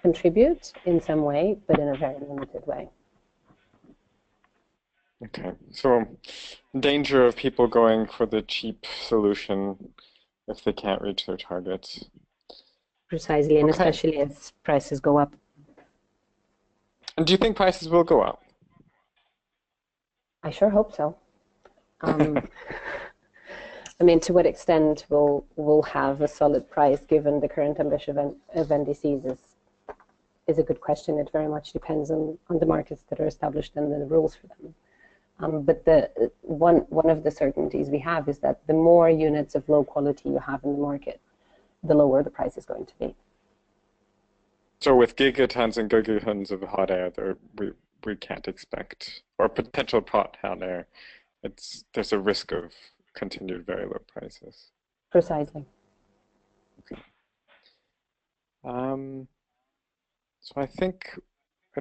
[SPEAKER 5] contribute in some way, but in a very limited way.
[SPEAKER 4] Okay, so danger of people going for the cheap solution if they can't reach their targets.
[SPEAKER 5] Precisely, and
[SPEAKER 4] Okay.
[SPEAKER 5] especially as prices go up.
[SPEAKER 4] And do you think prices will go up?
[SPEAKER 5] I sure hope so. I mean, to what extent we'll have a solid price given the current ambition of NDCs is a good question. It very much depends on the markets that are established and the rules for them. But the one of the certainties we have is that the more units of low quality you have in the market, the lower the price is going to be.
[SPEAKER 4] So with gigatons and gigatons of hot air, we can't expect, or potential hot air, there's a risk of continued very low prices.
[SPEAKER 5] Precisely.
[SPEAKER 4] Okay. So I think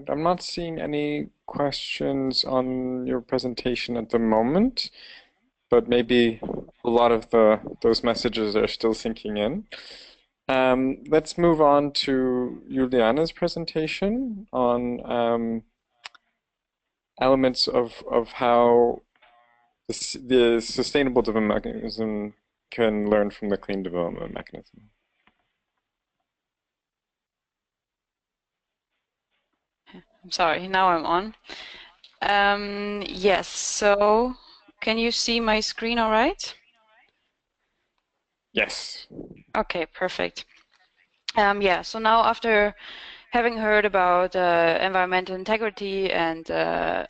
[SPEAKER 4] I'm not seeing any questions on your presentation at the moment, but maybe a lot of those messages are still sinking in. Let's move on to Juliana's presentation on elements of how the sustainable development mechanism can learn from the clean development mechanism.
[SPEAKER 3] I'm sorry, now I'm on. Yes, so can you see my screen all right?
[SPEAKER 4] Yes.
[SPEAKER 3] Okay, perfect. Yeah, so now after having heard about environmental integrity and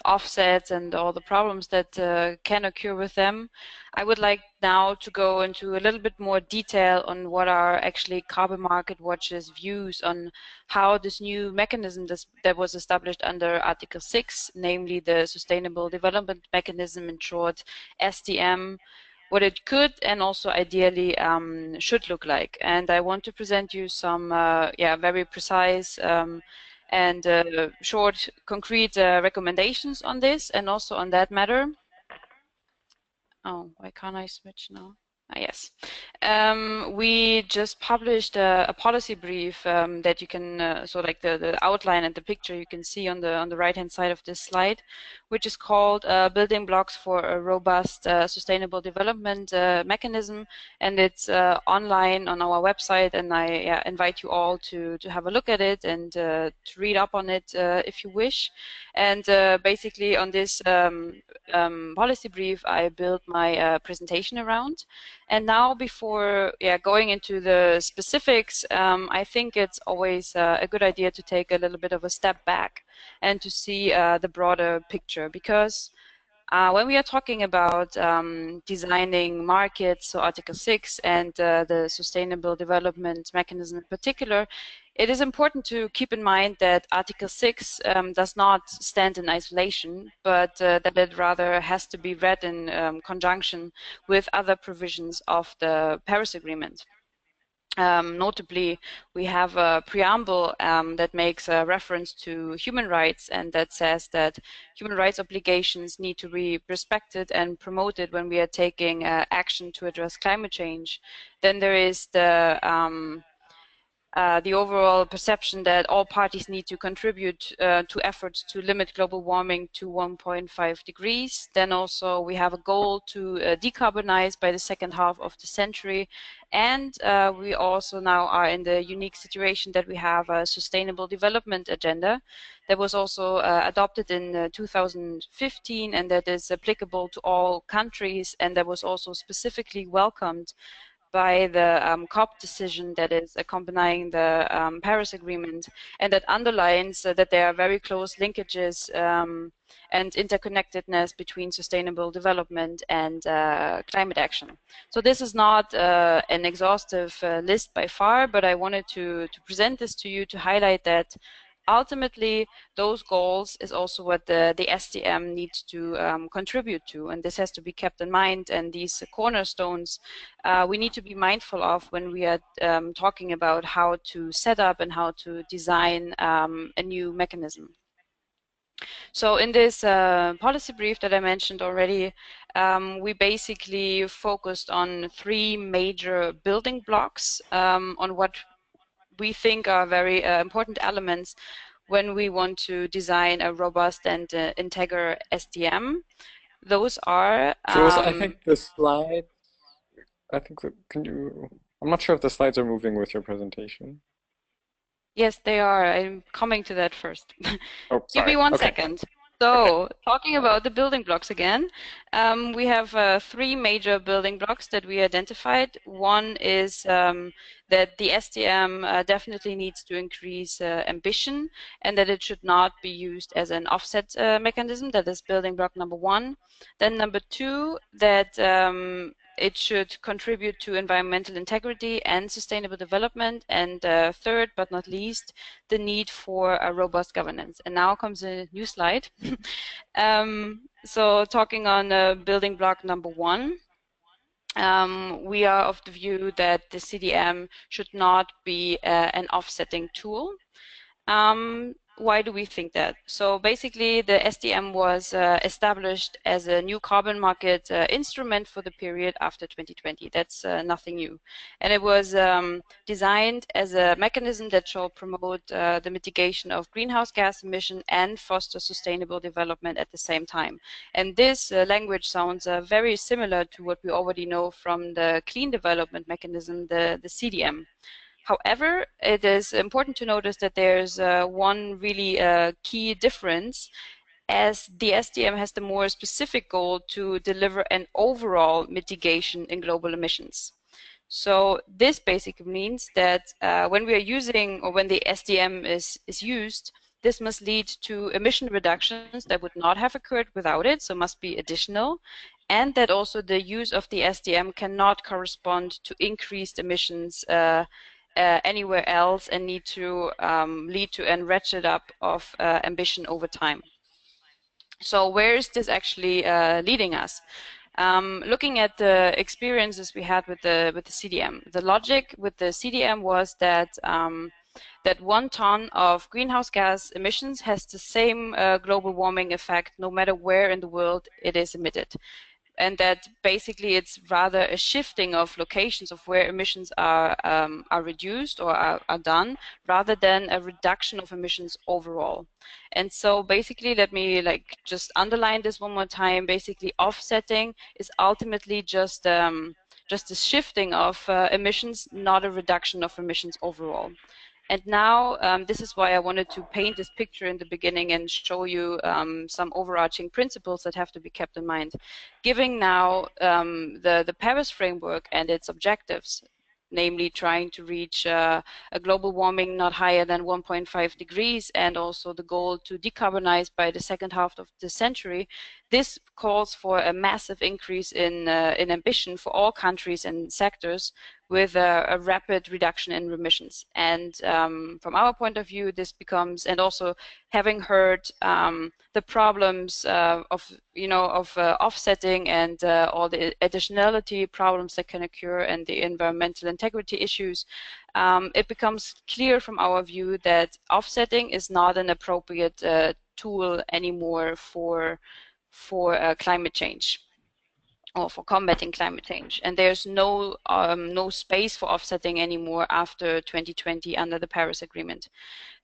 [SPEAKER 3] offsets and all the problems that can occur with them, I would like now to go into a little bit more detail on what are actually Carbon Market Watch's views on how this new mechanism that was established under Article 6, namely the Sustainable Development Mechanism, in short, SDM, what it could and also ideally should look like. And I want to present you some very precise and short, concrete recommendations on this and also on that matter. Oh, why can't I switch now? Ah, yes. We just published a policy brief that you can, so like the outline and the picture you can see on the right-hand side of this slide, which is called Building Blocks for a Robust Sustainable Development Mechanism, and it's online on our website, and I invite you all to have a look at it and to read up on it if you wish. And basically on this policy brief, I built my presentation around. And now, before going into the specifics, I think it's always a good idea to take a little bit of a step back and to see the broader picture, because when we are talking about designing markets, so Article 6 and the Sustainable Development Mechanism in particular, it is important to keep in mind that Article 6 does not stand in isolation, but that it rather has to be read in conjunction with other provisions of the Paris Agreement. Notably, we have a preamble that makes a reference to human rights, and that says that human rights obligations need to be respected and promoted when we are taking action to address climate change. Then there is the overall perception that all parties need to contribute to efforts to limit global warming to 1.5 degrees. Then also we have a goal to decarbonize by the second half of the century. And we also now are in the unique situation that we have a sustainable development agenda that was also adopted in 2015, and that is applicable to all countries, and that was also specifically welcomed by the COP decision that is accompanying the Paris Agreement, and that underlines that there are very close linkages and interconnectedness between sustainable development and climate action. So this is not an exhaustive list by far, but I wanted to present this to you to highlight that ultimately those goals is also what the SDM needs to contribute to, and this has to be kept in mind, and these cornerstones we need to be mindful of when we are talking about how to set up and how to design a new mechanism. So in this policy brief that I mentioned already, we basically focused on three major building blocks on what we think are very important elements when we want to design a robust and integer SDM. Those are...
[SPEAKER 4] Jules, I think the slide, I'm not sure if the slides are moving with your presentation.
[SPEAKER 3] Yes, they are. I'm coming to that first.
[SPEAKER 4] Oh, sorry.
[SPEAKER 3] Give me one
[SPEAKER 4] okay.
[SPEAKER 3] second. So, talking about the building blocks again, we have 3 major building blocks that we identified. One is that the SDM definitely needs to increase ambition, and that it should not be used as an offset mechanism. That is building block number 1. Then number 2, that it should contribute to environmental integrity and sustainable development. And third, but not least, the need for a robust governance. And now comes a new slide. So talking on building block number 1, we are of the view that the CDM should not be an offsetting tool. Why do we think that? So basically, the SDM was established as a new carbon market instrument for the period after 2020. That's nothing new. And it was designed as a mechanism that shall promote the mitigation of greenhouse gas emission and foster sustainable development at the same time. And this language sounds very similar to what we already know from the clean development mechanism, the CDM. However, it is important to notice that there's one really key difference, as the SDM has the more specific goal to deliver an overall mitigation in global emissions. So this basically means that when we are using, or when the SDM is used, this must lead to emission reductions that would not have occurred without it, so must be additional, and that also the use of the SDM cannot correspond to increased emissions anywhere else and need to lead to a ratchet up of ambition over time. So where is this actually leading us? Looking at the experiences we had with the CDM, the logic with the CDM was that that 1 ton of greenhouse gas emissions has the same global warming effect no matter where in the world it is emitted. And that basically it's rather a shifting of locations of where emissions are reduced or are done, rather than a reduction of emissions overall. And so basically, let me just underline this one more time. Basically, offsetting is ultimately just a shifting of emissions, not a reduction of emissions overall. And now, this is why I wanted to paint this picture in the beginning and show you some overarching principles that have to be kept in mind. Given now the Paris framework and its objectives, namely trying to reach a global warming not higher than 1.5 degrees, and also the goal to decarbonize by the second half of the century, this calls for a massive increase in ambition for all countries and sectors, with a rapid reduction in emissions. And from our point of view, this becomes, and also having heard the problems of offsetting and all the additionality problems that can occur and the environmental integrity issues, it becomes clear from our view that offsetting is not an appropriate tool anymore for climate change, or for combating climate change. And there's no space for offsetting anymore after 2020 under the Paris Agreement.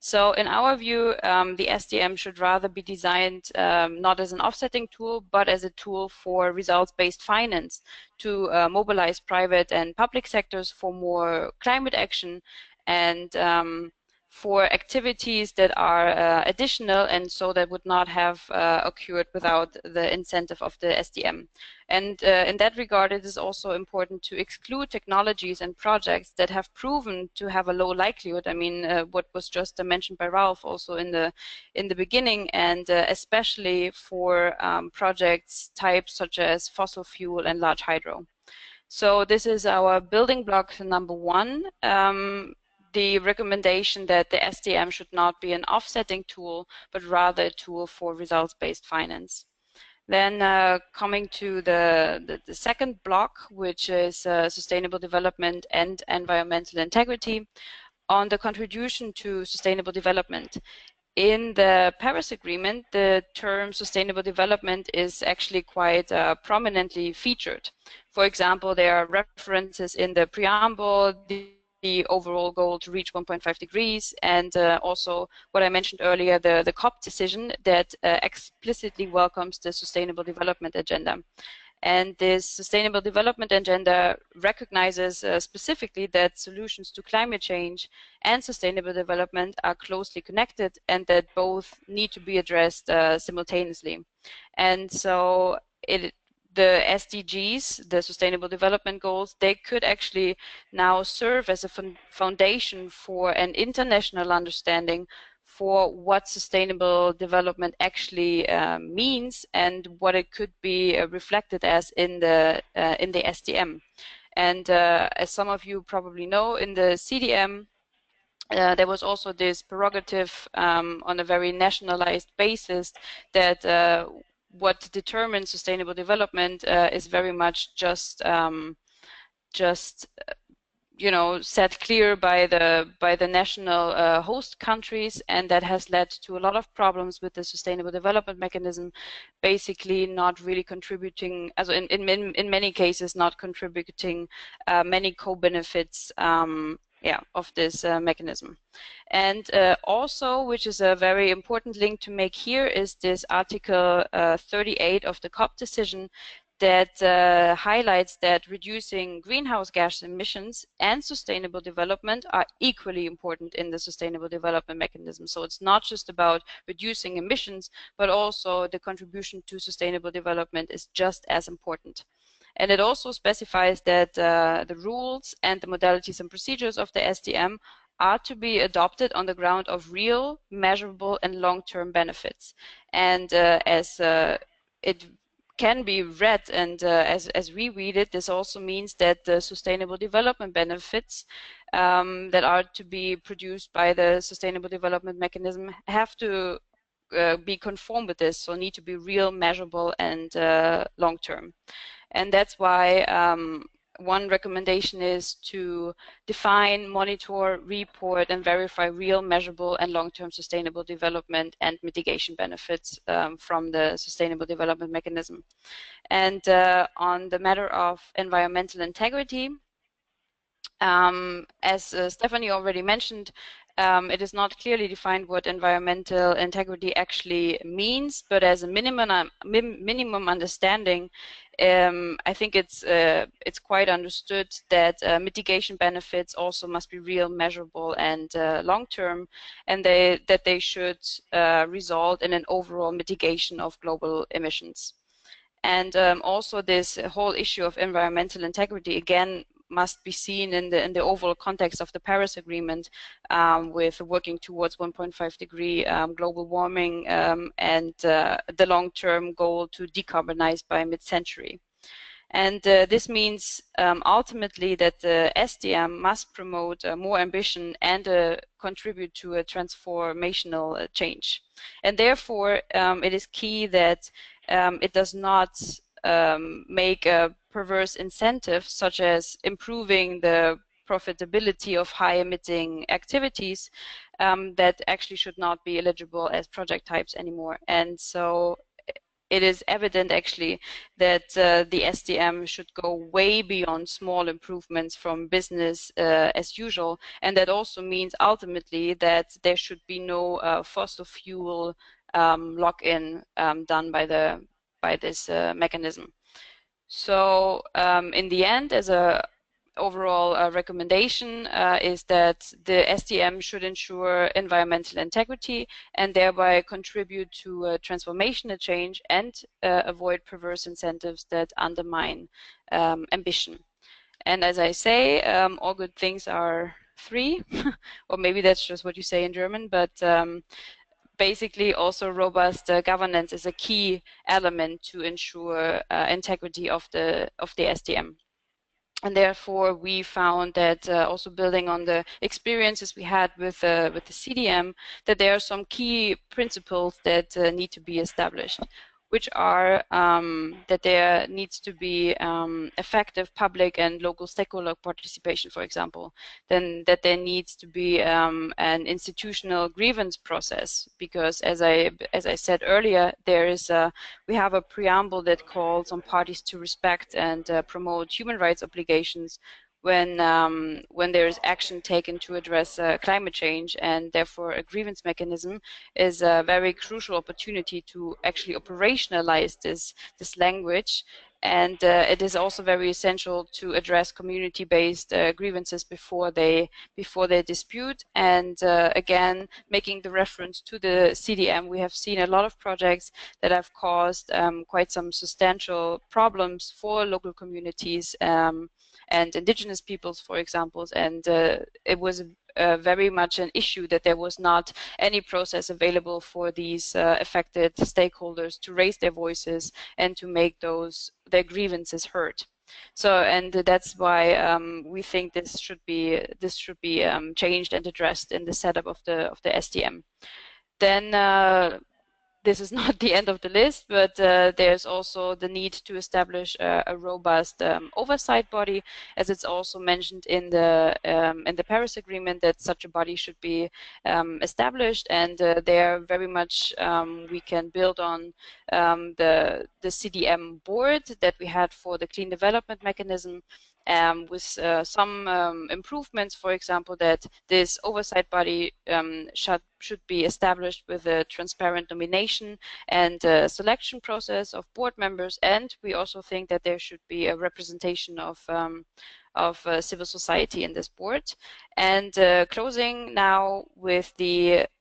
[SPEAKER 3] So in our view, the SDM should rather be designed not as an offsetting tool, but as a tool for results-based finance to mobilize private and public sectors for more climate action, and for activities that are additional, and so that would not have occurred without the incentive of the SDM. And in that regard, it is also important to exclude technologies and projects that have proven to have a low likelihood. I mean, what was just mentioned by Ralph also in the beginning, and especially for projects types such as fossil fuel and large hydro. So this is our building block number 1. The recommendation that the SDM should not be an offsetting tool, but rather a tool for results-based finance. Then coming to the second block, which is sustainable development and environmental integrity, on the contribution to sustainable development. In the Paris Agreement, the term sustainable development is actually quite prominently featured. For example, there are references in the preamble, the overall goal to reach 1.5 degrees, and also what I mentioned earlier, the COP decision that explicitly welcomes the Sustainable Development Agenda. And this sustainable development agenda recognizes specifically that solutions to climate change and sustainable development are closely connected and that both need to be addressed simultaneously. And so the SDGs, the Sustainable Development Goals, they could actually now serve as a foundation for an international understanding for what sustainable development actually means and what it could be reflected as in the SDM. And as some of you probably know, in the CDM, there was also this prerogative on a very nationalized basis that what determines sustainable development is very much just you know, set clear by the national host countries, and that has led to a lot of problems with the sustainable development mechanism, basically not really contributing, as in many cases, not contributing many co-benefits of this mechanism. And also, which is a very important link to make here, is this Article 38 of the COP decision that highlights that reducing greenhouse gas emissions and sustainable development are equally important in the sustainable development mechanism. So it's not just about reducing emissions, but also the contribution to sustainable development is just as important. And it also specifies that the rules and the modalities and procedures of the SDM are to be adopted on the ground of real, measurable, and long-term benefits. And as it can be read, and as we read it, this also means that the sustainable development benefits that are to be produced by the sustainable development mechanism have to be conform with this, so need to be real, measurable, and long-term. And that's why one recommendation is to define, monitor, report, and verify real, measurable, and long-term sustainable development and mitigation benefits from the Sustainable Development Mechanism. And on the matter of environmental integrity, as Stephanie already mentioned, it is not clearly defined what environmental integrity actually means, but as a minimum understanding, I think it's quite understood that mitigation benefits also must be real, measurable, and long-term, and that they should result in an overall mitigation of global emissions. And also this whole issue of environmental integrity, again, must be seen in the overall context of the Paris Agreement, with working towards 1.5 degree global warming and the long-term goal to decarbonize by mid-century. And this means ultimately that the SDM must promote more ambition and contribute to a transformational change. And therefore, it is key that it does not make a perverse incentive, such as improving the profitability of high-emitting activities that actually should not be eligible as project types anymore. And so it is evident actually that the SDM should go way beyond small improvements from business as usual, and that also means ultimately that there should be no fossil fuel lock-in done by this mechanism. So in the end, as a overall recommendation is that the SDM should ensure environmental integrity and thereby contribute to a transformational change and avoid perverse incentives that undermine ambition. And as I say, all good things are three, or maybe that's just what you say in German, but basically also robust governance is a key element to ensure integrity of the SDM. And therefore, we found that also building on the experiences we had with the CDM, that there are some key principles that need to be established, which are that there needs to be effective public and local stakeholder participation, for example, then that there needs to be an institutional grievance process, because as I said earlier, we have a preamble that calls on parties to respect and promote human rights obligations when there is action taken to address climate change, and therefore a grievance mechanism is a very crucial opportunity to actually operationalize this language and it is also very essential to address community-based grievances before they dispute. And again, making the reference to the CDM, we have seen a lot of projects that have caused quite some substantial problems for local communities and indigenous peoples, for example, and it was very much an issue that there was not any process available for these affected stakeholders to raise their voices and to make their grievances heard. So, and that's why we think this should be changed and addressed in the setup of the SDM. Then this is not the end of the list, but there's also the need to establish a robust oversight body, as it's also mentioned in the Paris Agreement that such a body should be established, and there very much we can build on the CDM board that we had for the Clean Development Mechanism. With some improvements, for example, that this oversight body should be established with a transparent nomination and selection process of board members, and we also think that there should be a representation of civil society in this board. And closing now with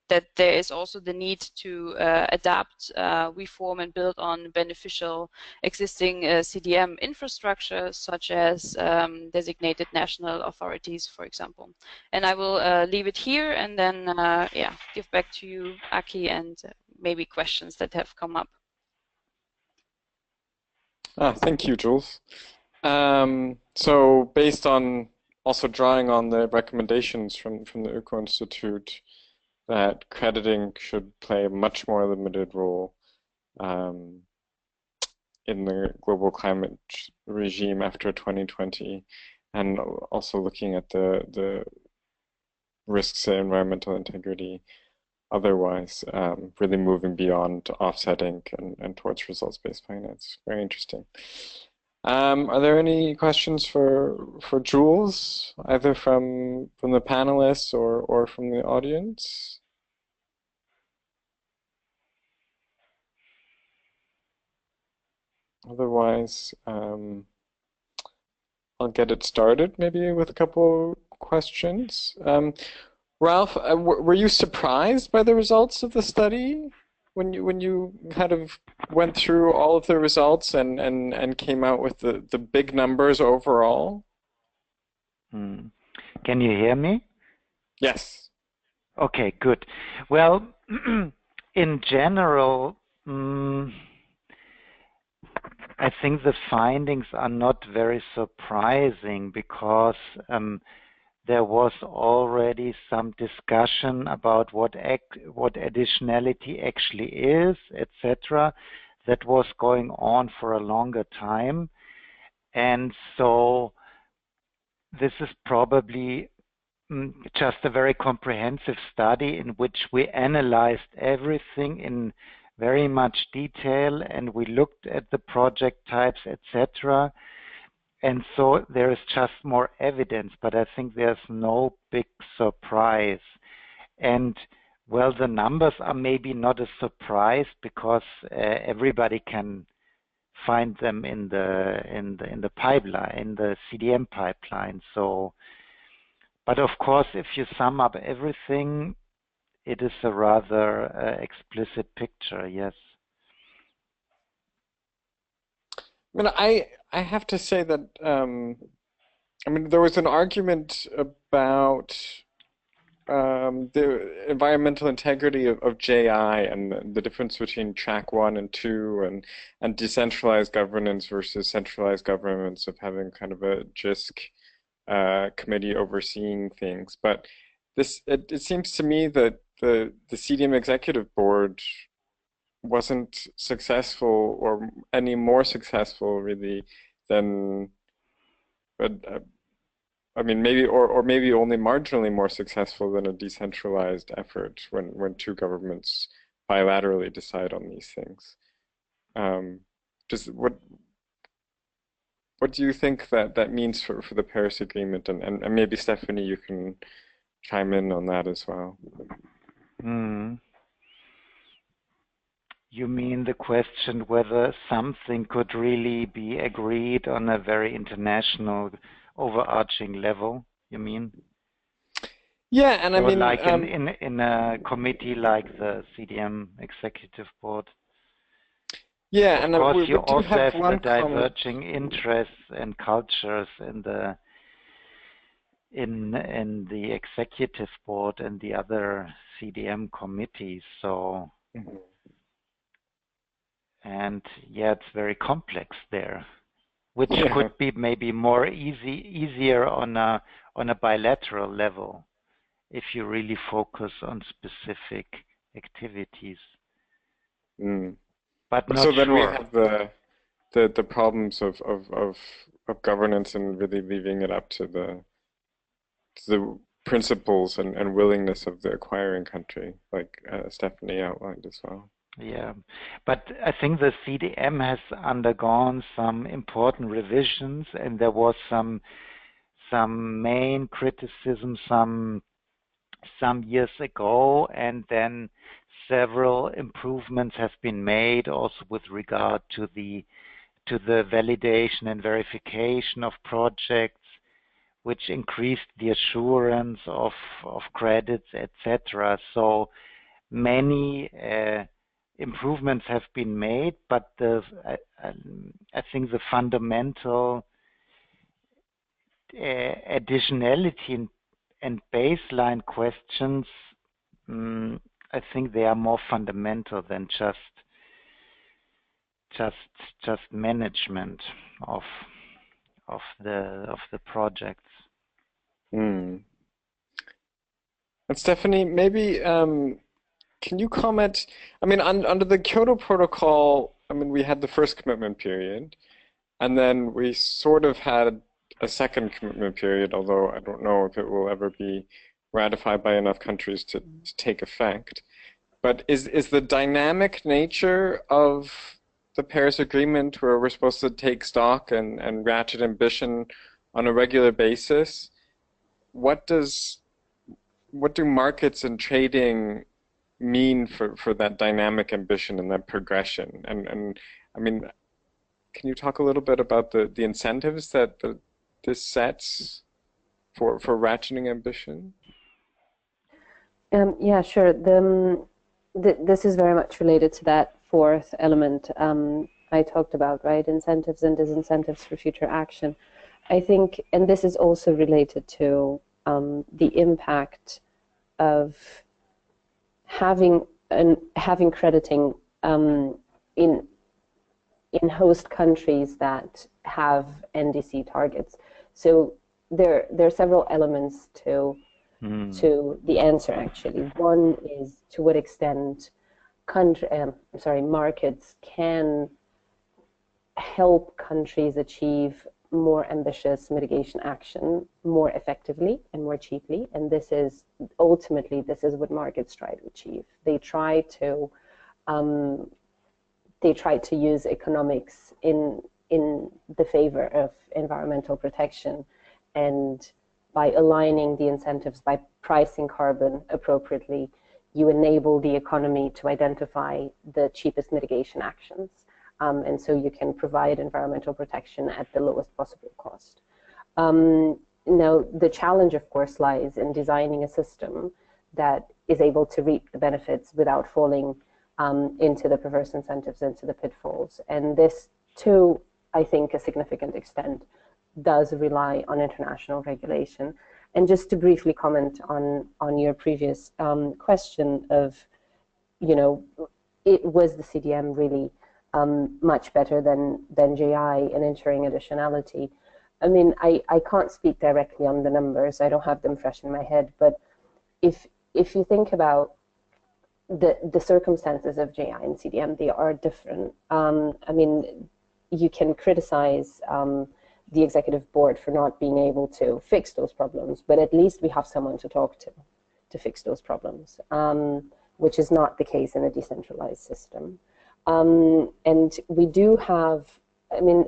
[SPEAKER 3] that there is also the need to adapt, reform, and build on beneficial existing CDM infrastructure, such as designated national authorities, for example. And I will leave it here, and then give back to you, Aki, and maybe questions that have come up.
[SPEAKER 4] Thank you, Jules. So based on also drawing on the recommendations from the Öko Institute, that crediting should play a much more limited role in the global climate regime after 2020, and also looking at the risks to environmental integrity otherwise, really moving beyond offsetting and towards results-based finance. Very interesting. Are there any questions for Jules, either from the panelists or from the audience? Otherwise, I'll get it started, maybe with a couple questions. Ralph, were you surprised by the results of the study when you kind of went through all of the results and came out with the big numbers overall?
[SPEAKER 1] Can you hear me?
[SPEAKER 4] Yes.
[SPEAKER 1] Okay, good. Well, in general, I think the findings are not very surprising, because there was already some discussion about what additionality actually is, etc. That was going on for a longer time. And so this is probably just a very comprehensive study in which we analyzed everything in very much detail, and we looked at the project types, etc. And so there is just more evidence, but I think there's no big surprise. And well, the numbers are maybe not a surprise, because everybody can find them in the pipeline, in the CDM pipeline. So, but of course, if you sum up everything, it is a rather explicit picture. Yes.
[SPEAKER 4] I mean, I have to say that I mean, there was an argument about the environmental integrity of JI and the difference between track 1 and 2 and decentralized governance versus centralized governance, of having kind of a JISC committee overseeing things. But it seems to me that the CDM executive board wasn't successful, or any more successful really than, I mean, maybe or maybe only marginally more successful than a decentralized effort when two governments bilaterally decide on these things. Just what do you think that means for the Paris Agreement? And maybe Stephanie, you can chime in on that as well.
[SPEAKER 1] You mean the question whether something could really be agreed on a very international, overarching level, you mean?
[SPEAKER 4] Yeah, and I
[SPEAKER 1] Or
[SPEAKER 4] mean,
[SPEAKER 1] like in a committee like the CDM Executive Board?
[SPEAKER 4] yeah,
[SPEAKER 1] Of
[SPEAKER 4] and
[SPEAKER 1] course,
[SPEAKER 4] we
[SPEAKER 1] you
[SPEAKER 4] do
[SPEAKER 1] also
[SPEAKER 4] have
[SPEAKER 1] have the
[SPEAKER 4] one comment.
[SPEAKER 1] diverging interests and cultures in the executive board and the other CDM committees. So, and yeah, it's very complex there, which could be maybe more easier on a bilateral level if you really focus on specific activities. But not
[SPEAKER 4] so then we
[SPEAKER 1] sure.
[SPEAKER 4] have the problems of governance and really leaving it up to the principles and willingness of the acquiring country, like Stephanie outlined as well.
[SPEAKER 1] Yeah, but I think the CDM has undergone some important revisions, and there was some main criticism some years ago, and then several improvements have been made also with regard to the validation and verification of projects, which increased the assurance of credits, etc. So many improvements have been made, but I think the fundamental additionality and baseline questions, I think they are more fundamental than just management of the projects.
[SPEAKER 4] And Stephanie, maybe can you comment? I mean, under the Kyoto Protocol, I mean, we had the first commitment period, and then we sort of had a second commitment period, although I don't know if it will ever be ratified by enough countries to take effect. But is the dynamic nature of the Paris Agreement, where we're supposed to take stock and ratchet ambition on a regular basis, what do markets and trading mean for that dynamic ambition and that progression? And I mean, can you talk a little bit about the incentives that this sets for ratcheting ambition?
[SPEAKER 5] Yeah, sure. This is very much related to that fourth element I talked about, right? Incentives and disincentives for future action. I think, and this is also related to the impact of having crediting in host countries that have NDC targets. So there are several elements to the answer, actually. One is to what extent markets can help countries achieve more ambitious mitigation action more effectively and more cheaply, and this is what markets try to achieve. They try to use economics in the favor of environmental protection, and by aligning the incentives, by pricing carbon appropriately, you enable the economy to identify the cheapest mitigation actions. And so you can provide environmental protection at the lowest possible cost. Now, the challenge, of course, lies in designing a system that is able to reap the benefits without falling into the perverse incentives, into the pitfalls. And this, to, I think, a significant extent, does rely on international regulation. And just to briefly comment on your previous question of, was the CDM really much better than JI in ensuring additionality? I mean, I can't speak directly on the numbers. I don't have them fresh in my head. But if you think about the circumstances of JI and CDM, they are different. I mean, you can criticize the executive board for not being able to fix those problems, but at least we have someone to talk to fix those problems, which is not the case in a decentralized system. And we do have, I mean,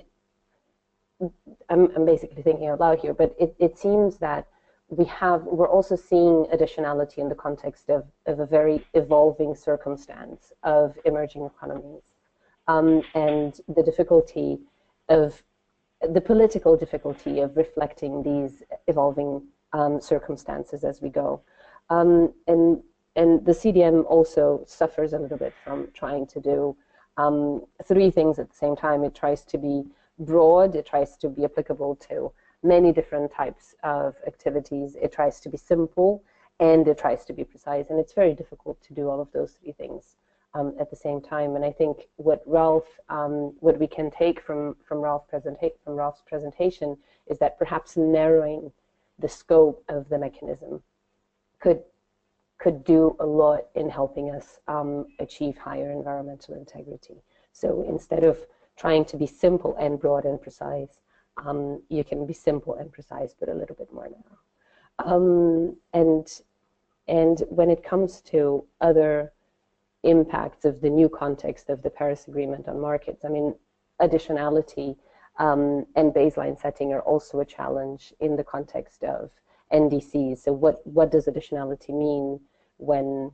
[SPEAKER 5] I'm basically thinking out loud here, but it seems that we're also seeing additionality in the context of a very evolving circumstance of emerging economies, and the difficulty of the political difficulty of reflecting these evolving circumstances as we go. And the CDM also suffers a little bit from trying to do three things at the same time. It tries to be broad, it tries to be applicable to many different types of activities, it tries to be simple, and it tries to be precise. And it's very difficult to do all of those three things at the same time. And I think what what we can take from Ralph's presentation is that perhaps narrowing the scope of the mechanism could do a lot in helping us achieve higher environmental integrity. So instead of trying to be simple and broad and precise, you can be simple and precise, but a little bit more narrow. And when it comes to other impacts of the new context of the Paris Agreement on markets, I mean, additionality and baseline setting are also a challenge in the context of NDCs. So what does additionality mean when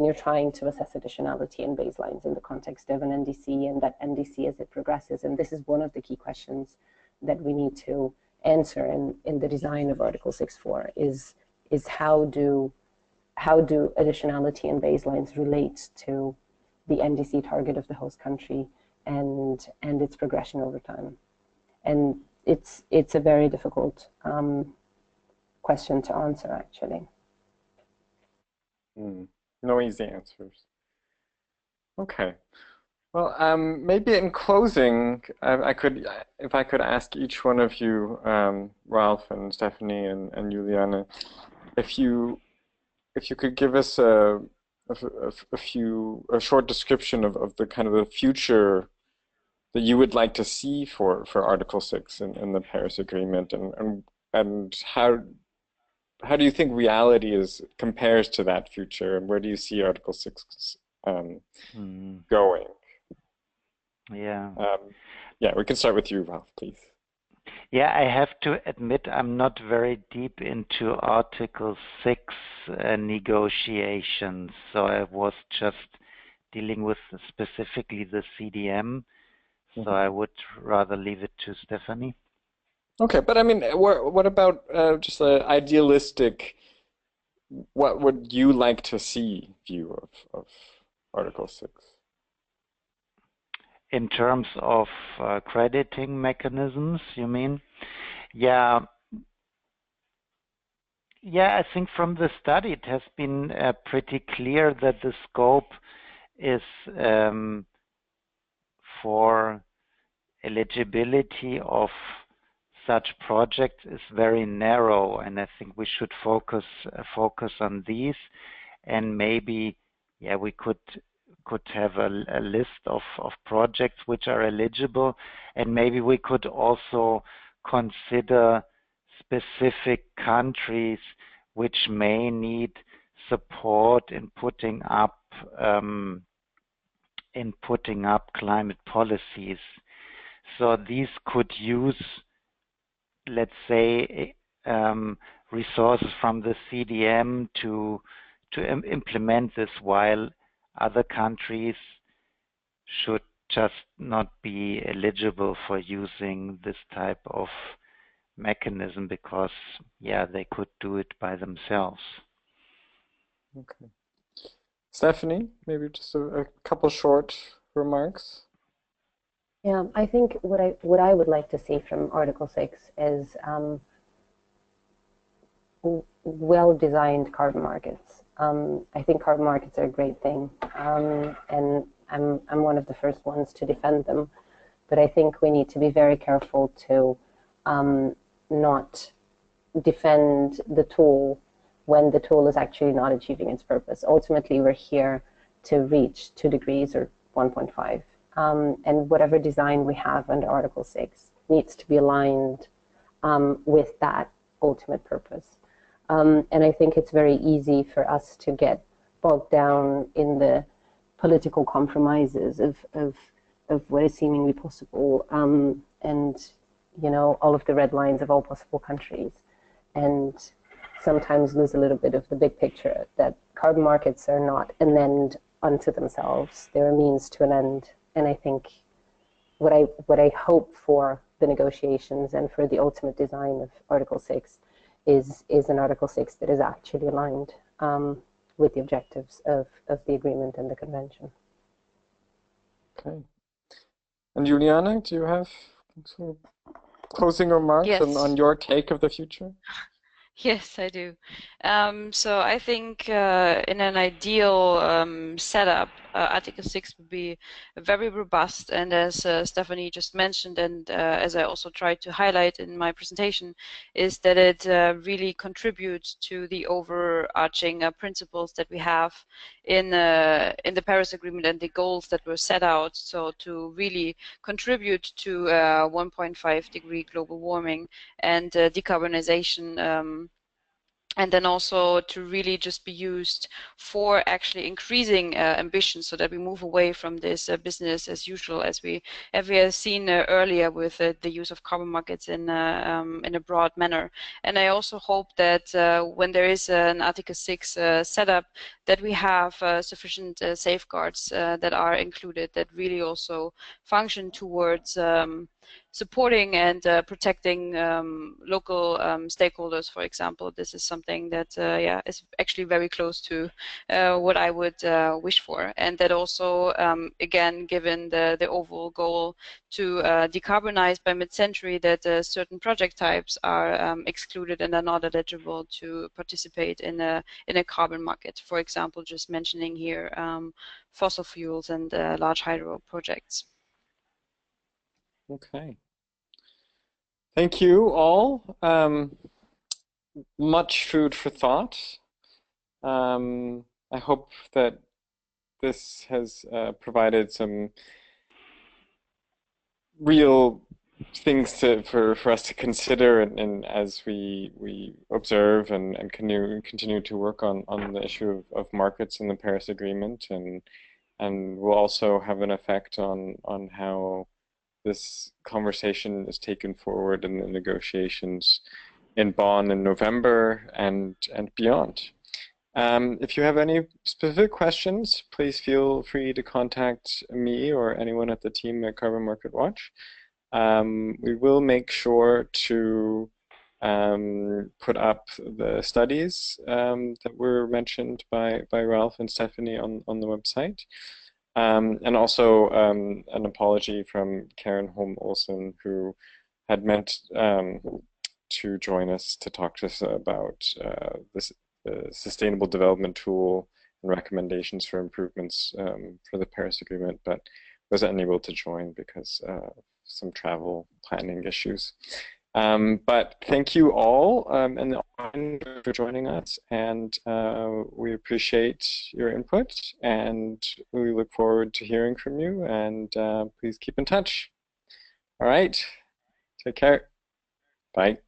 [SPEAKER 5] you're trying to assess additionality and baselines in the context of an NDC, and that NDC as it progresses? And this is one of the key questions that we need to answer in the design of Article 6.4 is how do additionality and baselines relate to the NDC target of the host country and its progression over time. And it's a very difficult question to answer, actually.
[SPEAKER 4] No easy answers. Okay. Well, maybe in closing, if I could ask each one of you, Ralph and Stephanie and Juliane, if you could give us a short description of the kind of the future that you would like to see for Article 6 in the Paris Agreement, and how do you think reality compares to that future, and where do you see Article 6 going?
[SPEAKER 1] Yeah.
[SPEAKER 4] Yeah, we can start with you, Ralph, please.
[SPEAKER 1] Yeah, I have to admit I'm not very deep into Article 6 negotiations, so I was just dealing with specifically the CDM, so I would rather leave it to Stephanie.
[SPEAKER 4] Okay, but I mean, what about just an idealistic, what would you like to see view of Article 6?
[SPEAKER 1] In terms of crediting mechanisms, you mean? Yeah, I think from the study it has been pretty clear that the scope is for eligibility of such projects is very narrow, and I think we should focus on these, and maybe we could have a list of projects which are eligible, and maybe we could also consider specific countries which may need support in putting up climate policies. So these could use, let's say, resources from the CDM to implement this, while other countries should just not be eligible for using this type of mechanism because, they could do it by themselves.
[SPEAKER 4] Okay. Stephanie, maybe just a couple short remarks.
[SPEAKER 5] Yeah, I think what I would like to see from Article 6 is well-designed carbon markets. I think carbon markets are a great thing, and I'm one of the first ones to defend them. But I think we need to be very careful to not defend the tool when the tool is actually not achieving its purpose. Ultimately, we're here to reach 2 degrees or 1.5. And whatever design we have under Article 6 needs to be aligned with that ultimate purpose. And I think it's very easy for us to get bogged down in the political compromises of what is seemingly possible, and all of the red lines of all possible countries. and sometimes lose a little bit of the big picture, that carbon markets are not an end unto themselves. They're a means to an end. And I think what I hope for the negotiations and for the ultimate design of Article 6 is an Article 6 that is actually aligned with the objectives of the agreement and the convention.
[SPEAKER 4] Okay. And Juliana, do you have some closing remarks
[SPEAKER 3] Yes.
[SPEAKER 4] on your take of the future?
[SPEAKER 3] Yes, I do. So I think in an ideal setup, Article 6 would be very robust, and as Stephanie just mentioned, and as I also tried to highlight in my presentation, is that it really contributes to the overarching principles that we have in the Paris Agreement and the goals that were set out. So to really contribute to 1.5 degree global warming and decarbonization. And then also to really just be used for actually increasing ambition, so that we move away from this business as usual, as we have seen earlier with the use of carbon markets in a broad manner. And I also hope that when there is an Article 6 setup, that we have sufficient safeguards that are included, that really also function towards supporting and protecting local stakeholders, for example. This is something that yeah, is actually very close to what I would wish for, and that also again, given the overall goal to decarbonize by mid-century, that certain project types are excluded and are not eligible to participate in a carbon market. For example, just mentioning here fossil fuels and large hydro projects.
[SPEAKER 4] Okay. Thank you all. Much food for thought. I hope that this has provided some real things for us to consider, and as we observe and continue to work on the issue of markets in the Paris Agreement, and will also have an effect on how this conversation is taken forward in the negotiations in Bonn in November and beyond. If you have any specific questions, please feel free to contact me or anyone at the team at Carbon Market Watch. We will make sure to put up the studies that were mentioned by Ralph and Stephanie on the website. And also an apology from Karen Holm-Olsen, who had meant to join us to talk to us about the Sustainable Development Tool and recommendations for improvements for the Paris Agreement, but was unable to join because of some travel planning issues. But thank you all and the audience for joining us, and we appreciate your input, and we look forward to hearing from you, and please keep in touch. All right, take care. Bye.